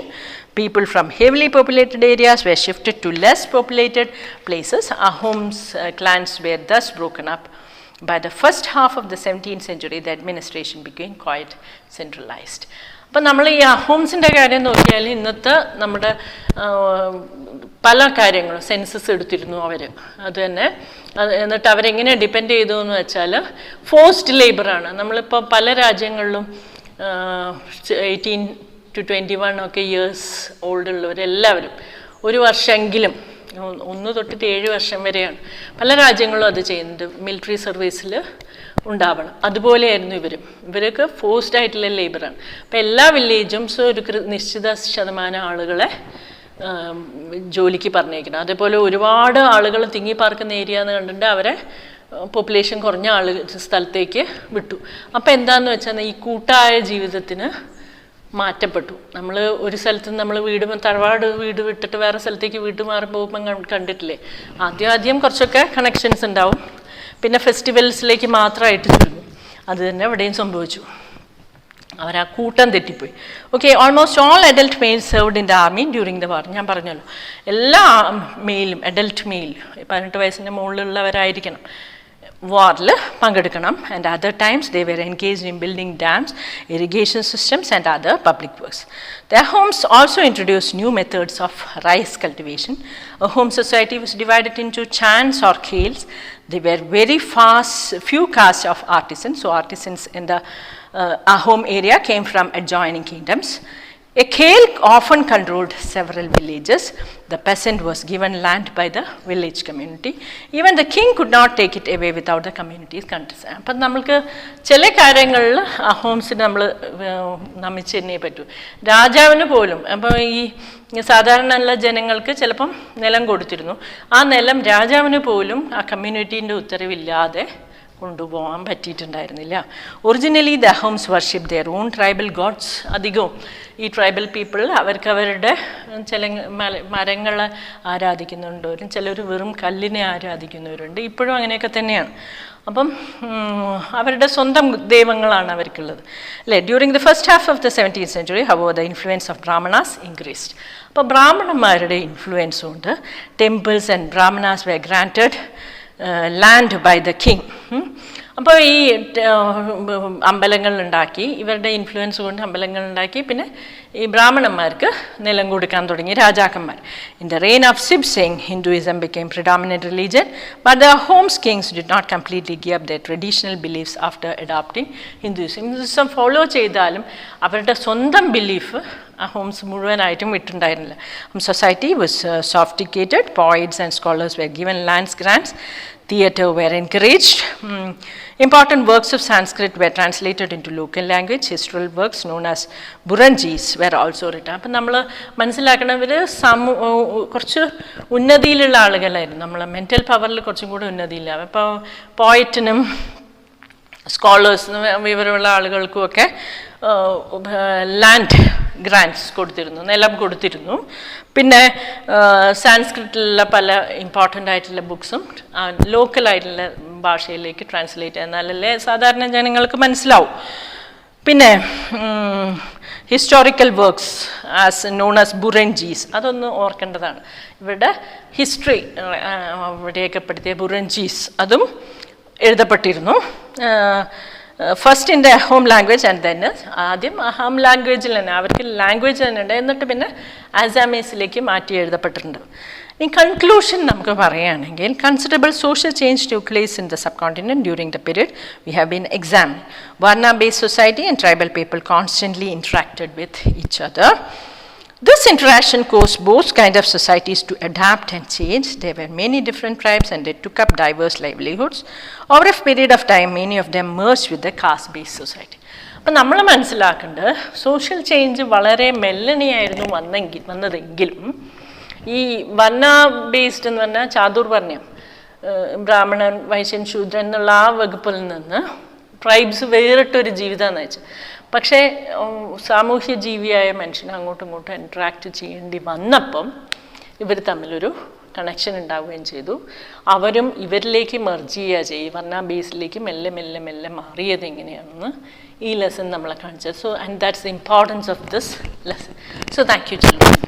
People from heavily populated areas were shifted to less populated places. Ahoms clans were thus broken up. By the first half of the 17th century, the administration became quite centralized. അപ്പം നമ്മൾ ഈ അഹോംസിൻ്റെ കാര്യം നോക്കിയാൽ ഇന്നത്തെ നമ്മുടെ പല കാര്യങ്ങളും സെൻസസ് എടുത്തിരുന്നു അവർ. അത് തന്നെ എന്നിട്ട് അവരെങ്ങനെ ഡിപ്പെൻഡ് ചെയ്തു എന്ന് വെച്ചാൽ ഫോഴ്സ്ഡ് ലേബറാണ്. നമ്മളിപ്പോൾ പല രാജ്യങ്ങളിലും 18 to 21 ഒക്കെ ഇയേഴ്സ് ഓൾഡുള്ളവരെല്ലാവരും ഒരു വർഷമെങ്കിലും 1 തൊട്ട് 7 വർഷം വരെയാണ് പല രാജ്യങ്ങളും അത് ചെയ്യുന്നുണ്ട്, മിലിറ്ററി സർവീസിൽ ഉണ്ടാവണം. അതുപോലെയായിരുന്നു ഇവർക്ക് ഫോഴ്സ്ഡ് ആയിട്ടുള്ള ലേബറാണ്. അപ്പം എല്ലാ വില്ലേജും ഒരു നിശ്ചിത ശതമാനം ആളുകളെ ജോലിക്ക് പറഞ്ഞേക്കണം. അതേപോലെ ഒരുപാട് ആളുകൾ തിങ്ങിപ്പാർക്കുന്ന ഏരിയ എന്ന് കണ്ടിട്ട് അവരെ പോപ്പുലേഷൻ കുറഞ്ഞ സ്ഥലത്തേക്ക് വിട്ടു. അപ്പം എന്താണെന്ന് വെച്ചാൽ ഈ കൂട്ടായ ജീവിതത്തിന് മാറ്റപ്പെട്ടു. നമ്മൾ ഒരു സ്ഥലത്ത് നമ്മൾ തറവാട് വീട് വിട്ടിട്ട് വേറെ സ്ഥലത്തേക്ക് വീട് മാറി പോകുമ്പോൾ കണ്ടിട്ടില്ലേ, ആദ്യം കുറച്ചൊക്കെ കണക്ഷൻസ് ഉണ്ടാവും, പിന്നെ ഫെസ്റ്റിവൽസിലേക്ക് മാത്രമായിട്ട് ചുരുങ്ങും. അത് തന്നെ ഇവിടെയും സംഭവിച്ചു. അവർ ആ കൂട്ടം തെറ്റിപ്പോയി. Okay, almost all adult male served in the army during the war. ഞാൻ പറഞ്ഞല്ലോ, എല്ലാ മെയിലും അഡൽട്ട് മെയിൽ 18 വയസ്സിൻ്റെ മുകളിലുള്ളവരായിരിക്കണം വാറിൽ പങ്കെടുക്കണം. And other times they were engaged in building dams, irrigation systems and other public works. Their homes also introduced new methods of rice cultivation. A home society was divided into chans or khels. They were very few castes of artisans. So artisans in the home area came from adjoining kingdoms. A khel often controlled several villages. The peasant was given land by the village community. Even the king could not take it away without the community's consent. അപ്പം നമ്മൾക്ക് ചില കാര്യങ്ങളിൽ ആ ഹോംസിന് നമ്മൾ നമിച്ച് തന്നേ പറ്റൂ. രാജാവിന് പോലും അപ്പോൾ ഈ സാധാരണ ജനങ്ങൾക്ക് ചിലപ്പം നിലം കൊടുത്തിരുന്നു. ആ നിലം രാജാവിന് പോലും ആ കമ്മ്യൂണിറ്റീൻ്റെ ഉത്തരവില്ലാതെ കൊണ്ടുപോകാൻ പറ്റിയിട്ടുണ്ടായിരുന്നില്ല. Originally the Ahoms worship their own tribal gods. അധികവും ഈ ട്രൈബൽ പീപ്പിൾ അവരുടെ ചില മരങ്ങളെ ആരാധിക്കുന്നുണ്ടവരും, ചിലർ വെറും കല്ലിനെ ആരാധിക്കുന്നവരുണ്ട്. ഇപ്പോഴും അങ്ങനെയൊക്കെ തന്നെയാണ്. അപ്പം അവരുടെ സ്വന്തം ദൈവങ്ങളാണ് അവർക്കുള്ളത് അല്ലേ. During the first half of the 17th century, however, the influence of Brahmanas increased. അപ്പോൾ ബ്രാഹ്മണന്മാരുടെ ഇൻഫ്ലുവൻസും ഉണ്ട്. Temples and Brahmanas were granted land by the king. അപ്പോൾ ഈ അമ്പലങ്ങളുണ്ടാക്കി, ഇവരുടെ ഇൻഫ്ലുവൻസ് കൊണ്ട് അമ്പലങ്ങളുണ്ടാക്കി, പിന്നെ ഈ ബ്രാഹ്മണന്മാർക്ക് നിലം കൊടുക്കാൻ തുടങ്ങി രാജാക്കന്മാർ. In the reign of zip Singh, Hinduism became predominant religion, but the homes kings did not completely give up their traditional beliefs after adopting Hinduism. Hinduism follow ചെയ്താലും അവരുടെ സ്വന്തം ബിലീഫ് ആ ഹോംസ് മുഴുവനായിട്ടും വിട്ടുണ്ടായിരുന്നില്ല. Society was sophisticated. Poets and scholars were given lands grants. Theatre were encouraged. Important works of Sanskrit were translated into local language. Historical works known as Buranjis were also written. അപ്പം നമ്മൾ മനസ്സിലാക്കണവർ കുറച്ച് ഉന്നതിയിലുള്ള ആളുകളായിരുന്നു. നമ്മൾ മെൻ്റൽ പവറിൽ കുറച്ചും കൂടെ ഉന്നതിയില്ല. അപ്പോൾ പോയറ്റിനും സ്കോളേഴ്സിനും വിവരമുള്ള ആളുകൾക്കുമൊക്കെ ലാൻഡ് ഗ്രാൻറ്റ്സ് കൊടുത്തിരുന്നു, നിലം കൊടുത്തിരുന്നു. പിന്നെ സാൻസ്ക്രിറ്റിലുള്ള പല ഇമ്പോർട്ടൻ്റ് ആയിട്ടുള്ള ബുക്സും ലോക്കലായിട്ടുള്ള ഭാഷയിലേക്ക് ട്രാൻസ്ലേറ്റ് ചെയ്യാനാലല്ലേ സാധാരണ ജനങ്ങൾക്ക് മനസ്സിലാവും. പിന്നെ historical works as known as Buranjis, അതൊന്ന് ഓർക്കേണ്ടതാണ്. ഇവരുടെ ഹിസ്റ്ററി രേഖപ്പെടുത്തിയ ബുറൻജീസ് അതും എഴുതപ്പെട്ടിരുന്നു. First in the Ahom language and then ആദ്യം ഹോം ലാംഗ്വേജിൽ തന്നെ അവർക്ക് ലാംഗ്വേജ് തന്നെ ഉണ്ട്, എന്നിട്ട് പിന്നെ ആസാമീസിലേക്ക് മാറ്റി എഴുതപ്പെട്ടിട്ടുണ്ട്. ഇൻ കൺക്ലൂഷൻ നമുക്ക് പറയുകയാണെങ്കിൽ, considerable social change took place in the subcontinent during the period we have been examined. Varna based society and tribal people constantly interacted with each other. This interaction caused both kinds of societies to adapt and change. There were many different tribes and they took up diverse livelihoods. Over a period of time, many of them merged with the caste-based society. അപ്പം നമ്മൾ മനസ്സിലാക്കേണ്ടത് സോഷ്യൽ ചേഞ്ച് വളരെ മെല്ലനെയായിരുന്നു വന്നതെങ്കിലും ഈ വർണ്ണ ബേസ്ഡ് എന്ന് പറഞ്ഞാൽ ചാതുർവർണ്ണ്യം, ബ്രാഹ്മണൻ, വൈശ്യൻ, ശൂദ്രൻ എന്നുള്ള ആ വകുപ്പിൽ നിന്ന് ട്രൈബ്സ് വേറിട്ടൊരു ജീവിതം നയിച്ചു. പക്ഷേ സാമൂഹ്യ ജീവിയായ മനുഷ്യന് അങ്ങോട്ടും ഇങ്ങോട്ടും ഇൻട്രാക്ട് ചെയ്യേണ്ടി വന്നപ്പം ഇവർ തമ്മിലൊരു കണക്ഷൻ ഉണ്ടാവുകയും ചെയ്തു. അവരും ഇവരിലേക്ക് മെർജ് ചെയ്യുക വർണ്ണ ബേസിലേക്ക് മെല്ലെ മെല്ലെ മെല്ലെ മാറിയത് എങ്ങനെയാണെന്ന് ഈ ലെസൺ നമ്മളെ കാണിച്ചത്. So and that's the importance of this lesson. So thank you children.